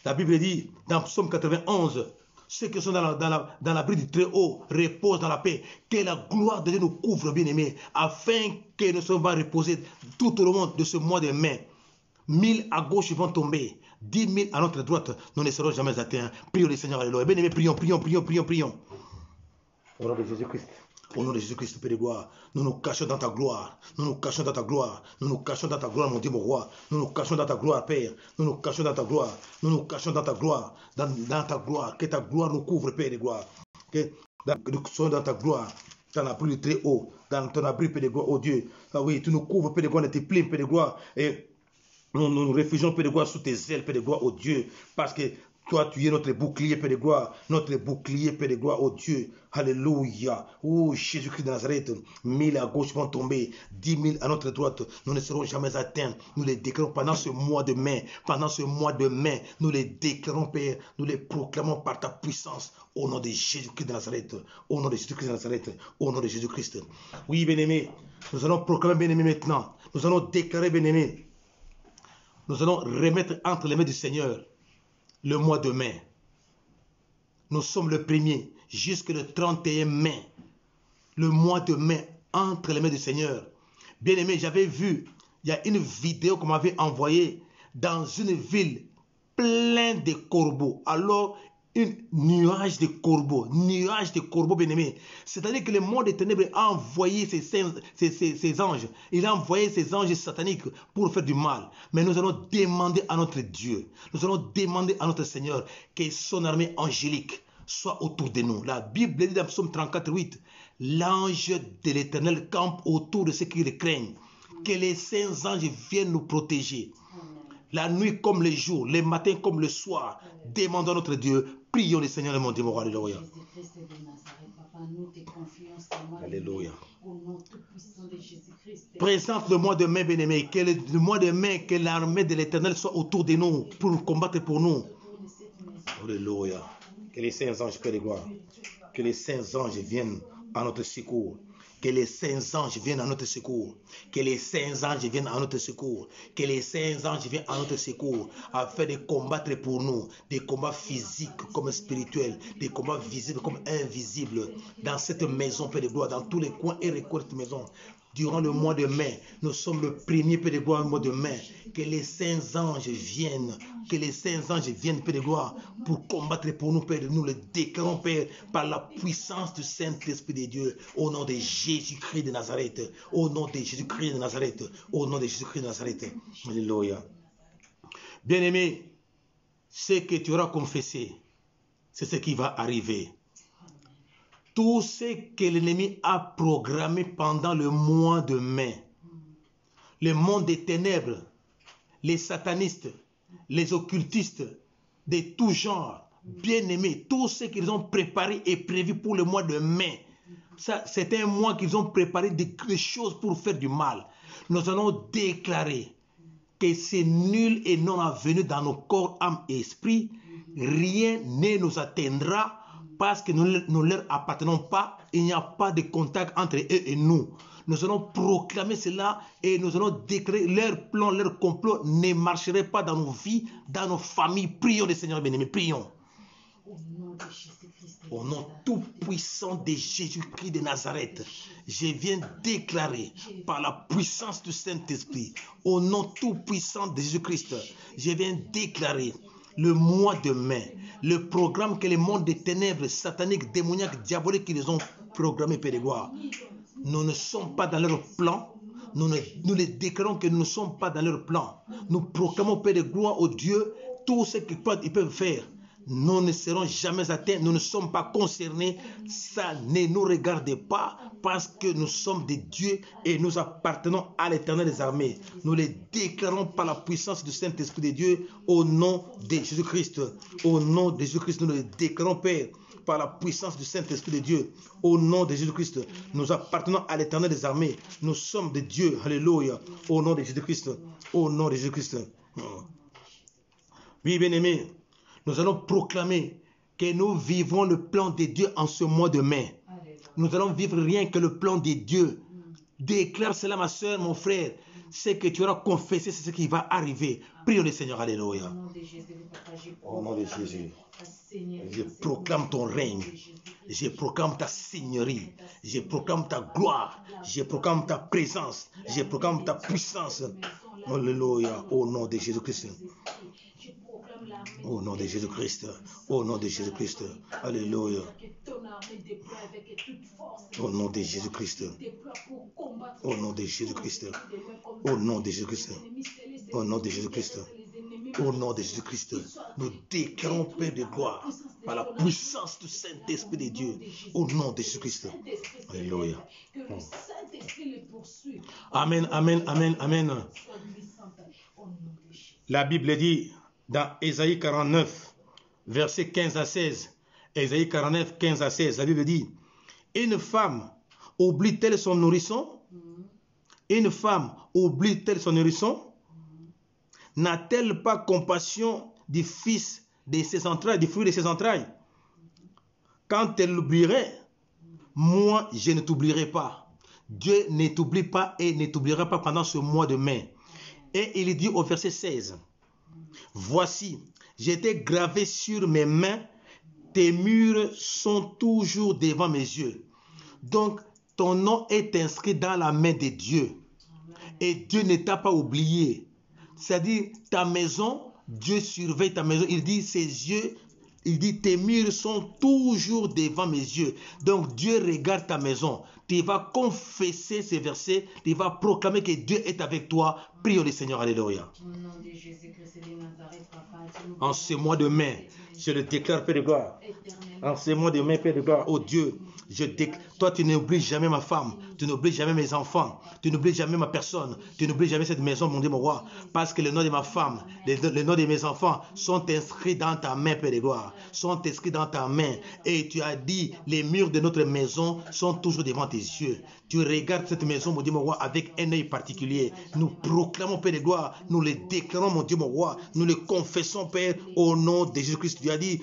La Bible dit dans Psaume 91, ceux qui sont dans l'abri du Très-Haut reposent dans la paix. Que la gloire de Dieu nous couvre, bien-aimés, afin que nous soyons reposer tout au long de ce mois de mai. 1000 à gauche vont tomber, 10 000 à notre droite, nous ne serons jamais atteints. Prions le Seigneur, alléluia. Bien-aimés, prions. Au nom de Jésus-Christ. Au nom de Jésus-Christ, Père de gloire, nous nous cachons dans ta gloire. Nous nous cachons dans ta gloire. Nous nous cachons dans ta gloire, mon Dieu, mon roi. Nous nous cachons dans ta gloire, Père. Nous nous cachons dans ta gloire. Nous nous cachons dans ta gloire. Dans ta gloire. Que ta gloire nous couvre, Père de gloire. Que nous soyons dans ta gloire. Dans l'abri du très haut. Dans ton abri, Père de gloire, oh Dieu. Ah oui, tu nous couvres, Père de gloire, de tes plumes, Père de gloire. Et nous nous réfugions, Père de gloire, sous tes ailes, Père de gloire, oh Dieu. Parce que toi, tu es notre bouclier, Père de gloire. Notre bouclier, Père de gloire, oh Dieu. Alléluia. Oh Jésus-Christ de Nazareth. 1000 à gauche vont tomber. 10 000 à notre droite. Nous ne serons jamais atteints. Nous les déclarons pendant ce mois de mai. Pendant ce mois de mai, nous les déclarons, Père. Nous les proclamons par ta puissance. Au nom de Jésus-Christ de Nazareth. Au nom de Jésus-Christ de Nazareth. Au nom de Jésus-Christ. Oui, bien-aimés. Nous allons proclamer, bien-aimés, maintenant. Nous allons déclarer, bien-aimés. Nous allons remettre entre les mains du Seigneur le mois de mai. Nous sommes le 1er jusqu'au 31 mai. Le mois de mai entre les mains du Seigneur. Bien aimé, j'avais vu, il y a une vidéo qu'on m'avait envoyée dans une ville pleine de corbeaux. Alors, un nuage de corbeaux, bien aimé. C'est-à-dire que le monde des ténèbres a envoyé ses anges. Il a envoyé ses anges sataniques pour faire du mal. Mais nous allons demander à notre Dieu, nous allons demander à notre Seigneur que son armée angélique soit autour de nous. La Bible dit dans Psaume 34, 8, l'ange de l'Éternel campe autour de ceux qui le craignent. Que les saints anges viennent nous protéger. La nuit comme le jour, le matin comme le soir, demandons à notre Dieu, prions le Seigneur et mon Dieu, mon roi, alléluia. Alléluia. Présente le mois de mai, bien-aimé, que le mois de mai, que l'armée de l'Éternel soit autour de nous pour combattre pour nous. Alléluia. Que les saints anges, Père de gloire, que les saints anges viennent à notre secours. Que les saints anges viennent à notre secours. Que les saints anges viennent à notre secours. Que les saints anges viennent à notre secours afin de combattre pour nous des combats physiques comme spirituels, des combats visibles comme invisibles dans cette maison, Père de gloire, dans tous les coins et recoins de cette maison. Durant le mois de mai, nous sommes le 1er, Père de gloire, le mois de mai. Que les saints anges viennent, Père de gloire, pour combattre pour nous, Père. Nous le déclarons, Père, par la puissance du Saint-Esprit de Dieu, au nom de Jésus-Christ de Nazareth, au nom de Jésus-Christ de Nazareth, au nom de Jésus-Christ de Nazareth. Alléluia. Bien-aimé, ce que tu auras confessé, c'est ce qui va arriver. Tout ce que l'ennemi a programmé pendant le mois de mai, le monde des ténèbres, les satanistes, les occultistes, de tout genre, bien-aimés, tout ce qu'ils ont préparé et prévu pour le mois de mai, c'est un mois qu'ils ont préparé des choses pour faire du mal. Nous allons déclarer que c'est nul et non avenu dans nos corps, âme et esprit. Rien ne nous atteindra parce que nous ne leur appartenons pas. Il n'y a pas de contact entre eux et nous. Nous allons proclamer cela et nous allons déclarer leur plan, leur complot ne marcherait pas dans nos vies, dans nos familles. Prions le Seigneur bien-aimé, prions. Au nom tout-puissant de Jésus-Christ de Nazareth, je viens déclarer par la puissance du Saint-Esprit, au nom tout-puissant de Jésus-Christ, je viens déclarer le mois de mai, le programme que les mondes des ténèbres, sataniques, démoniaques, diaboliques, qu'ils ont programmé, Père de gloire. Nous ne sommes pas dans leur plan. Nous les déclarons que nous ne sommes pas dans leur plan. Nous proclamons, Père de gloire, au Dieu, tout ce qu'ils peuvent faire nous ne serons jamais atteints, nous ne sommes pas concernés. Ça ne nous regarde pas parce que nous sommes des dieux et nous appartenons à l'Éternel des armées. Nous les déclarons par la puissance du Saint-Esprit de Dieu au nom de Jésus-Christ. Au nom de Jésus-Christ, nous les déclarons, Père, par la puissance du Saint-Esprit de Dieu. Au nom de Jésus-Christ, nous appartenons à l'Éternel des armées. Nous sommes des dieux. Alléluia. Au nom de Jésus-Christ. Au nom de Jésus-Christ. Oui, bien-aimés, nous allons proclamer que nous vivons le plan de Dieu en ce mois de mai. Nous allons vivre rien que le plan de Dieu. Déclare cela, ma soeur, mon frère. C'est que tu auras confessé, c'est ce qui va arriver. Prions le Seigneur, alléluia. Au nom de Jésus, je proclame ton règne. Je proclame ta seigneurie. Je proclame ta gloire. Je proclame ta présence. Je proclame ta puissance. Alléluia. Au nom de Jésus-Christ. Au nom de Jésus-Christ. Au nom de Jésus-Christ. Alléluia. Au nom de Jésus-Christ. Au nom de Jésus-Christ. Au nom de Jésus-Christ. Au nom de Jésus-Christ. Au nom de Jésus-Christ. Nous déclarons, Père de gloire, par la puissance du Saint-Esprit de Dieu. Au nom de Jésus-Christ. Alléluia. Amen, amen, amen, amen. La Bible dit dans Ésaïe 49, versets 15 à 16, Ésaïe 49, 15 à 16, la Bible dit, une femme oublie-t-elle son nourrisson? Une femme oublie-t-elle son nourrisson? N'a-t-elle pas compassion du fils de ses entrailles, du fruit de ses entrailles? Quand elle l'oublierait, moi je ne t'oublierai pas. Dieu ne t'oublie pas et ne t'oubliera pas pendant ce mois de mai. Et il dit au verset 16, voici, j'ai été gravé sur mes mains, tes murs sont toujours devant mes yeux. Donc, ton nom est inscrit dans la main de Dieu. Et Dieu ne t'a pas oublié. C'est-à-dire, ta maison, Dieu surveille ta maison. Il dit, ses yeux, il dit, tes murs sont toujours devant mes yeux. Donc, Dieu regarde ta maison. Tu vas confesser ces versets. Tu vas proclamer que Dieu est avec toi. Prions le Seigneur. Alléluia. En ce mois de mai, je le déclare, Père de gloire. En ce mois de mai, Père de gloire, oh Dieu, toi tu n'oublies jamais ma femme, tu n'oublies jamais mes enfants, tu n'oublies jamais ma personne, tu n'oublies jamais cette maison, mon Dieu, mon roi, parce que le nom de ma femme, le nom de mes enfants sont inscrits dans ta main, Père de gloire, sont inscrits dans ta main. Et tu as dit, les murs de notre maison sont toujours devant tes yeux. Tu regardes cette maison, mon Dieu, mon roi, avec un œil particulier. Nous proclamons, Père de gloire, nous les déclarons, mon Dieu, mon roi, nous les confessons, Père, au nom de Jésus-Christ. Tu as dit,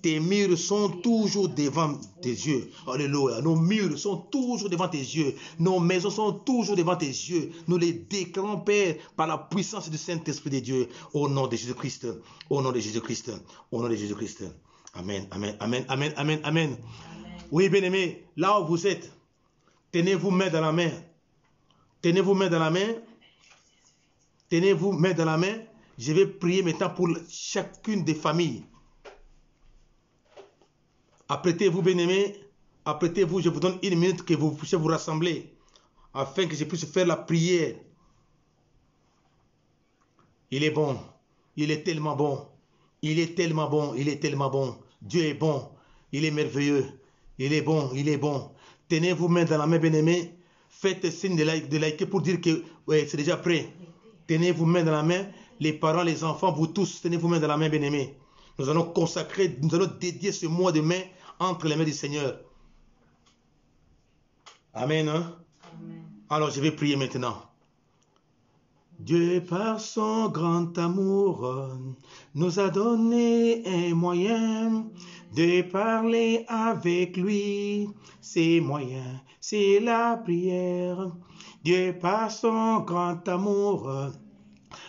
tes murs sont toujours devant tes yeux. Alléluia. Nos murs sont toujours devant tes yeux. Nos maisons sont toujours devant tes yeux. Nous les déclarons, Père, par la puissance du Saint-Esprit de Dieu. Au nom de Jésus-Christ. Au nom de Jésus-Christ. Au nom de Jésus-Christ. Amen, amen, amen, amen, amen, amen. Oui, bien-aimés, là où vous êtes, tenez-vous main dans la main. Tenez-vous main dans la main. Tenez-vous main dans la main. Je vais prier maintenant pour chacune des familles. Apprêtez-vous, bien-aimés. Apprêtez-vous. Je vous donne une minute que vous puissiez vous rassembler afin que je puisse faire la prière. Il est bon. Il est tellement bon. Il est tellement bon. Il est tellement bon. Dieu est bon. Il est merveilleux. Il est bon. Il est bon. Tenez-vous main dans la main, bien-aimés. Faites signe de liker pour dire que ouais, c'est déjà prêt. Tenez-vous main dans la main. Les parents, les enfants, vous tous, tenez-vous main dans la main, bien-aimés. Nous allons consacrer, nous allons dédier ce mois de mai entre les mains du Seigneur. Amen. Hein? Amen. Alors je vais prier maintenant. Dieu par son grand amour nous a donné un moyen de parler avec lui. Ces moyens, c'est la prière. Dieu par son grand amour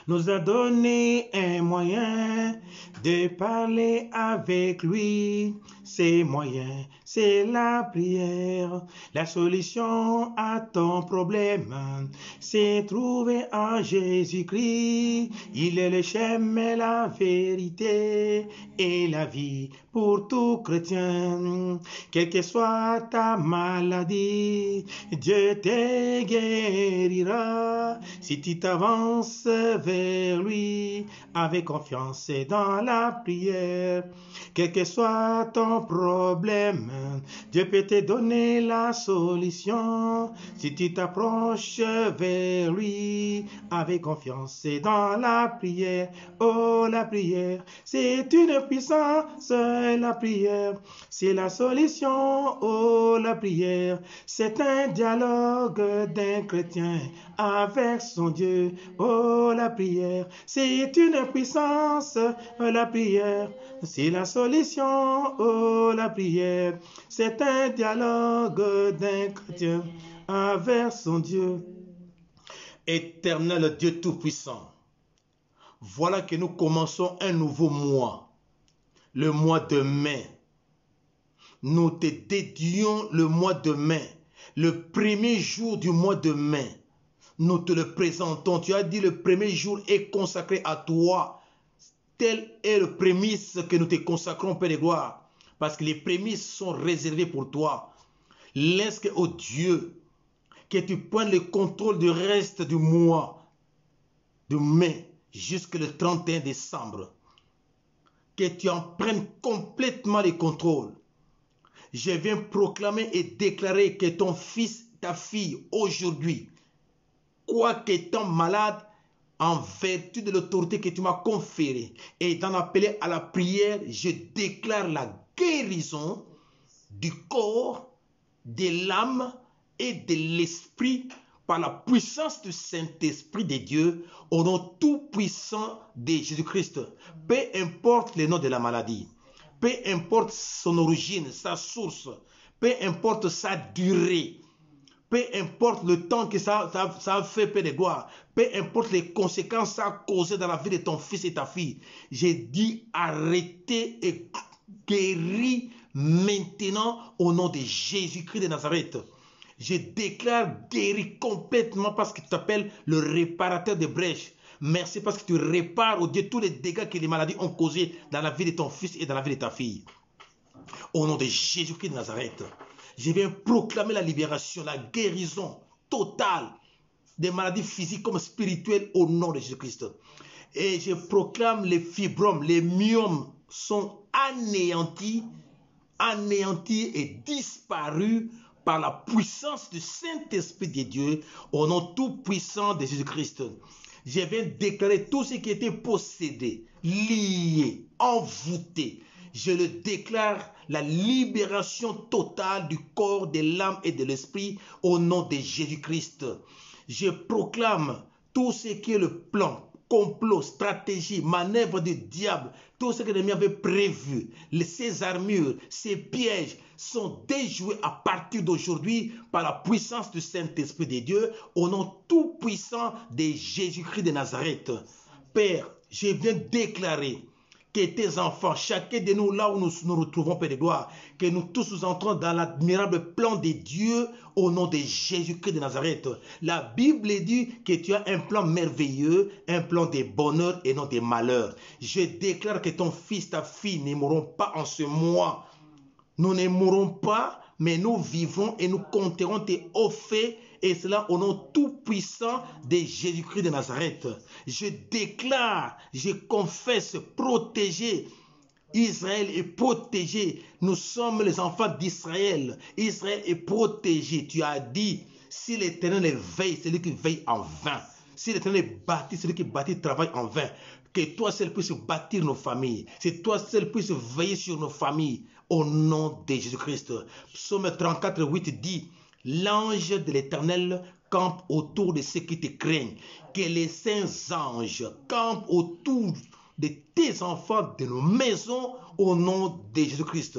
nous a donné un moyen de parler avec lui. Ces moyens, c'est la prière. La solution à ton problème, c'est trouvé en Jésus-Christ. Il est le chemin, la vérité et la vie pour tout chrétien. Quelle que soit ta maladie, Dieu te guérira si tu t'avances vers vers lui avec confiance et dans la prière. Quel que soit ton problème, Dieu peut te donner la solution. Si tu t'approches vers lui avec confiance et dans la prière. Oh, la prière, c'est une puissance, la prière, c'est la solution. Oh, la prière, c'est un dialogue d'un chrétien avec son Dieu. Oh, la prière, c'est une puissance, la prière, c'est la solution. Oh, la prière, c'est un dialogue d'un chrétien avec son Dieu. Éternel Dieu Tout-Puissant, voilà que nous commençons un nouveau mois, le mois de mai. Nous te dédions le mois de mai, le premier jour du mois de mai. Nous te le présentons. Tu as dit le premier jour est consacré à toi. Tel est le prémisse que nous te consacrons, Père de gloire. Parce que les prémices sont réservées pour toi. Laisse que, oh Dieu, que tu prennes le contrôle du reste du mois de mai jusqu'au 31 décembre. Que tu en prennes complètement le contrôle. Je viens proclamer et déclarer que ton fils, ta fille, aujourd'hui, quoique étant malade, en vertu de l'autorité que tu m'as conférée et d'en appeler à la prière, je déclare la guérison du corps, de l'âme et de l'esprit par la puissance du Saint-Esprit de Dieu au nom tout-puissant de Jésus-Christ. Peu importe le nom de la maladie, peu importe son origine, sa source, peu importe sa durée, peu importe le temps que ça a fait, Père de gloire, peu importe les conséquences que ça a causé dans la vie de ton fils et ta fille, j'ai dit arrêtez et guéris maintenant au nom de Jésus-Christ de Nazareth. Je déclare guéri complètement parce que tu t'appelles le réparateur des brèches. Merci parce que tu répares, oh Dieu, tous les dégâts que les maladies ont causés dans la vie de ton fils et dans la vie de ta fille. Au nom de Jésus-Christ de Nazareth, je viens proclamer la libération, la guérison totale des maladies physiques comme spirituelles au nom de Jésus-Christ. Et je proclame les fibromes, les myomes sont anéantis et disparus par la puissance du Saint-Esprit de Dieu au nom tout-puissant de Jésus-Christ. Je viens déclarer tout ce qui était possédé, lié, envoûté. Je le déclare la libération totale du corps, de l'âme et de l'esprit au nom de Jésus-Christ. Je proclame tout ce qui est le plan, complot, stratégie, manœuvre du diable, tout ce que l'ennemi avait prévu, ses armures, ses pièges sont déjoués à partir d'aujourd'hui par la puissance du Saint-Esprit de Dieu au nom tout-puissant de Jésus-Christ de Nazareth. Père, je viens déclarer que tes enfants, chacun de nous, là où nous nous retrouvons, Père de gloire, que nous tous nous entrons dans l'admirable plan de Dieu au nom de Jésus-Christ de Nazareth. La Bible dit que tu as un plan merveilleux, un plan de bonheur et non de malheur. Je déclare que ton fils, ta fille ne mourront pas en ce mois. Nous ne mourrons pas, mais nous vivrons et nous compterons tes hauts faits, et cela au nom tout-puissant de Jésus-Christ de Nazareth. Je déclare, je confesse, protégé. Israël est protégé. Nous sommes les enfants d'Israël. Israël est protégé. Tu as dit, si l'Éternel veille, c'est lui qui veille en vain. Si l'Éternel bâtit, c'est lui qui bâtit, travaille en vain. Que toi seul puisses bâtir nos familles. C'est toi seul puisses veiller sur nos familles. Au nom de Jésus-Christ. Psaume 34, 8 dit, l'ange de l'Éternel campe autour de ceux qui te craignent. Que les saints anges campent autour de tes enfants, de nos maisons, au nom de Jésus-Christ.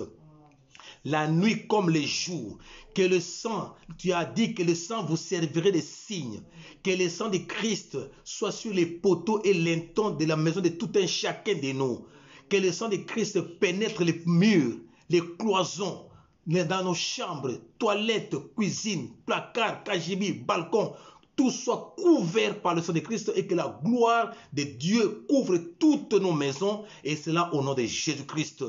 La nuit comme le jour, que le sang, tu as dit que le sang vous servirait de signe, que le sang de Christ soit sur les poteaux et lintons de la maison de tout un chacun de nous, que le sang de Christ pénètre les murs, les cloisons, dans nos chambres, toilettes, cuisine, placards, cagibi, balcons, tout soit couvert par le sang de Christ et que la gloire de Dieu couvre toutes nos maisons, et cela au nom de Jésus-Christ.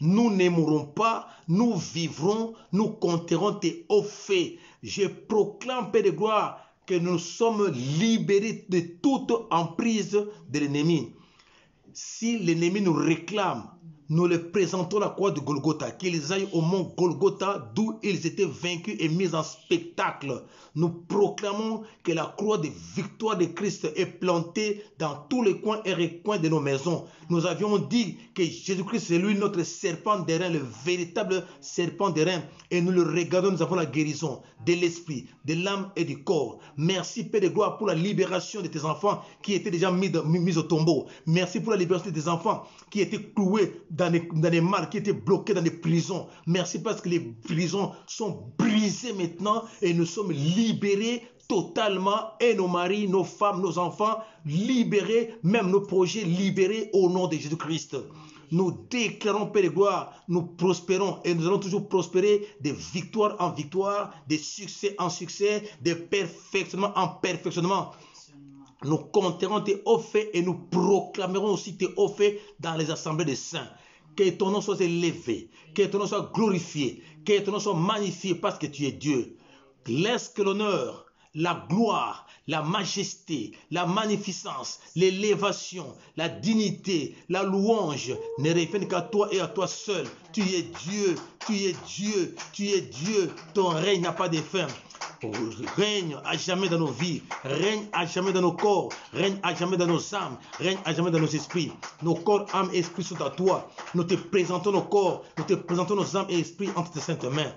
Nous ne mourrons pas, nous vivrons, nous compterons tes hauts faits. Je proclame, Père de gloire, que nous sommes libérés de toute emprise de l'ennemi. Si l'ennemi nous réclame, nous le présentons la croix de Golgotha, qu'ils aillent au mont Golgotha, d'où ils étaient vaincus et mis en spectacle. Nous proclamons que la croix de victoire de Christ est plantée dans tous les coins et recoins de nos maisons. Nous avions dit que Jésus-Christ est lui notre serpent d'airain, le véritable serpent d'airain. Et nous le regardons, nous avons la guérison de l'esprit, de l'âme et du corps. Merci Père de gloire pour la libération de tes enfants qui étaient déjà mis au tombeau. Merci pour la libération de tes enfants qui étaient cloués dans les mares, qui étaient bloqués dans les prisons. Merci parce que les prisons sont brisées maintenant et nous sommes libérés totalement, et nos maris, nos femmes, nos enfants libérés, même nos projets libérés au nom de Jésus-Christ. Nous déclarons, Père de gloire, nous prospérons et nous allons toujours prospérer de victoire en victoire, de succès en succès, de perfectionnement en perfectionnement. Nous compterons tes hauts faits et nous proclamerons aussi tes hauts faits dans les assemblées des saints. Que ton nom soit élevé, que ton nom soit glorifié, que ton nom soit magnifié parce que tu es Dieu. Laisse que l'honneur, la gloire, la majesté, la magnificence, l'élévation, la dignité, la louange ne reviennent qu'à toi et à toi seul. Tu es Dieu, tu es Dieu, tu es Dieu. Ton règne n'a pas de fin. Règne à jamais dans nos vies, règne à jamais dans nos corps, règne à jamais dans nos âmes, règne à jamais dans nos esprits. Nos corps, âmes et esprits sont à toi. Nous te présentons nos corps, nous te présentons nos âmes et esprits entre tes saintes mains.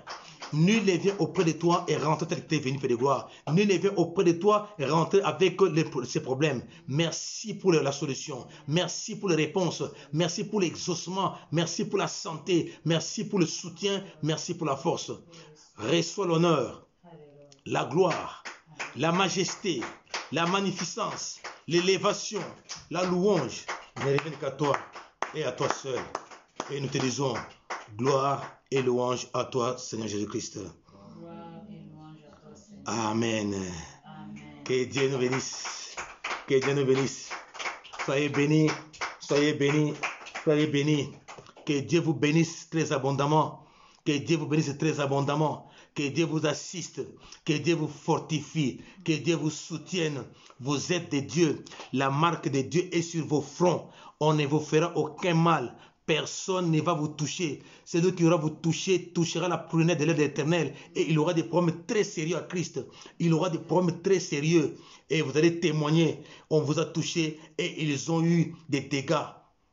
Nul ne vient auprès de toi et rentre tel que tu es venu, Père de gloire. Nul ne vient auprès de toi et rentre avec ses problèmes. Merci pour la solution. Merci pour les réponses. Merci pour l'exaucement. Merci pour la santé. Merci pour le soutien. Merci pour la force. Reçois l'honneur, la gloire, la majesté, la magnificence, l'élévation, la louange ne reviennent qu'à toi et à toi seul. Et nous te disons gloire et louange à toi, Seigneur Jésus-Christ. Amen. Amen. Que Dieu nous bénisse. Que Dieu nous bénisse. Soyez bénis. Soyez bénis. Soyez bénis. Que Dieu vous bénisse très abondamment. Que Dieu vous bénisse très abondamment. Que Dieu vous assiste. Que Dieu vous fortifie. Que Dieu vous soutienne. Vous êtes de Dieu. La marque de Dieu est sur vos fronts. On ne vous fera aucun mal. Personne ne va vous toucher. Celui qui aura vous touché touchera la prunelle de l'aile de l'Éternel et il aura des problèmes très sérieux à Christ. Il aura des problèmes très sérieux et vous allez témoigner. On vous a touché et ils ont eu des dégâts.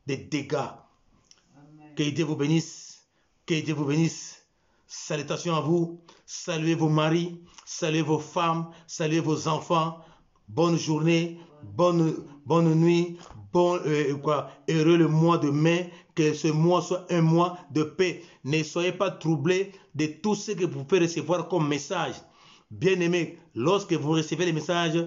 Des dégâts. Amen. Que Dieu vous bénisse. Que Dieu vous bénisse. Salutations à vous. Saluez vos maris. Saluez vos femmes. Saluez vos enfants. Bonne journée. Bonne nuit. Heureux le mois de mai, que ce mois soit un mois de paix. Ne soyez pas troublés de tout ce que vous pouvez recevoir comme message. Bien-aimés, lorsque vous recevez les messages,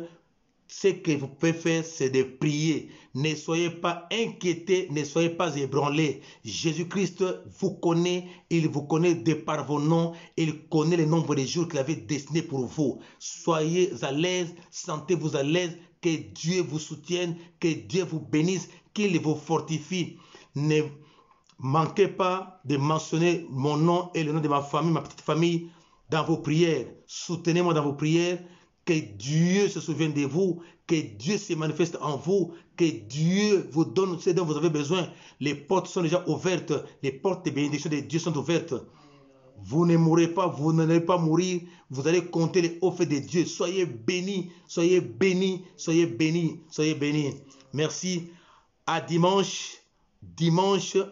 ce que vous pouvez faire, c'est de prier. Ne soyez pas inquiétés, ne soyez pas ébranlés. Jésus-Christ vous connaît, il vous connaît de par vos noms, il connaît le nombre de jours qu'il avait destiné pour vous. Soyez à l'aise, sentez-vous à l'aise. Que Dieu vous soutienne, que Dieu vous bénisse, qu'il vous fortifie. Ne manquez pas de mentionner mon nom et le nom de ma famille, ma petite famille, dans vos prières. Soutenez-moi dans vos prières. Que Dieu se souvienne de vous, que Dieu se manifeste en vous, que Dieu vous donne ce dont vous avez besoin. Les portes sont déjà ouvertes, les portes de bénédiction de Dieu sont ouvertes. Vous ne mourrez pas, vous n'allez pas mourir, vous allez compter les hauts faits de Dieu. Soyez bénis, soyez bénis, soyez bénis, soyez bénis. Merci. À dimanche,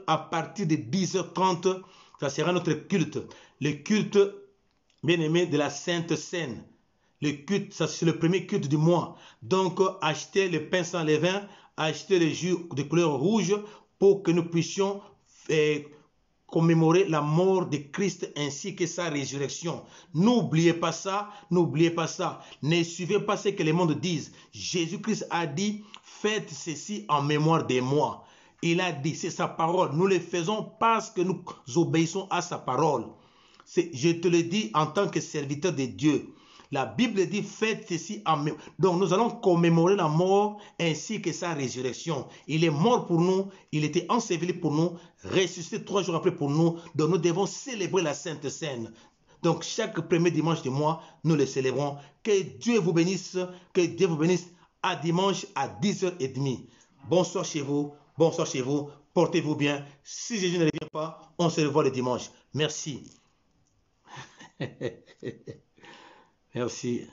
à partir de 10h30, ça sera notre culte. Le culte, bien aimé, de la Sainte Seine. Le culte, ça c'est le premier culte du mois. Donc, achetez le pain sans levain, achetez le jus de couleur rouge pour que nous puissions commémorer la mort de Christ ainsi que sa résurrection. N'oubliez pas ça, n'oubliez pas ça. Ne suivez pas ce que les mondes disent. Jésus-Christ a dit, faites ceci en mémoire de moi. Il a dit, c'est sa parole. Nous le faisons parce que nous obéissons à sa parole. Je te le dis en tant que serviteur de Dieu. La Bible dit, faites ceci en mémoire. Donc nous allons commémorer la mort ainsi que sa résurrection. Il est mort pour nous, il était enseveli pour nous, ressuscité 3 jours après pour nous. Donc nous devons célébrer la Sainte Seine. Donc, chaque premier dimanche du mois, nous le célébrons. Que Dieu vous bénisse. Que Dieu vous bénisse. À dimanche à 10h30. Bonsoir chez vous. Bonsoir chez vous. Portez-vous bien. Si Jésus ne revient pas, on se revoit le dimanche. Merci. Merci.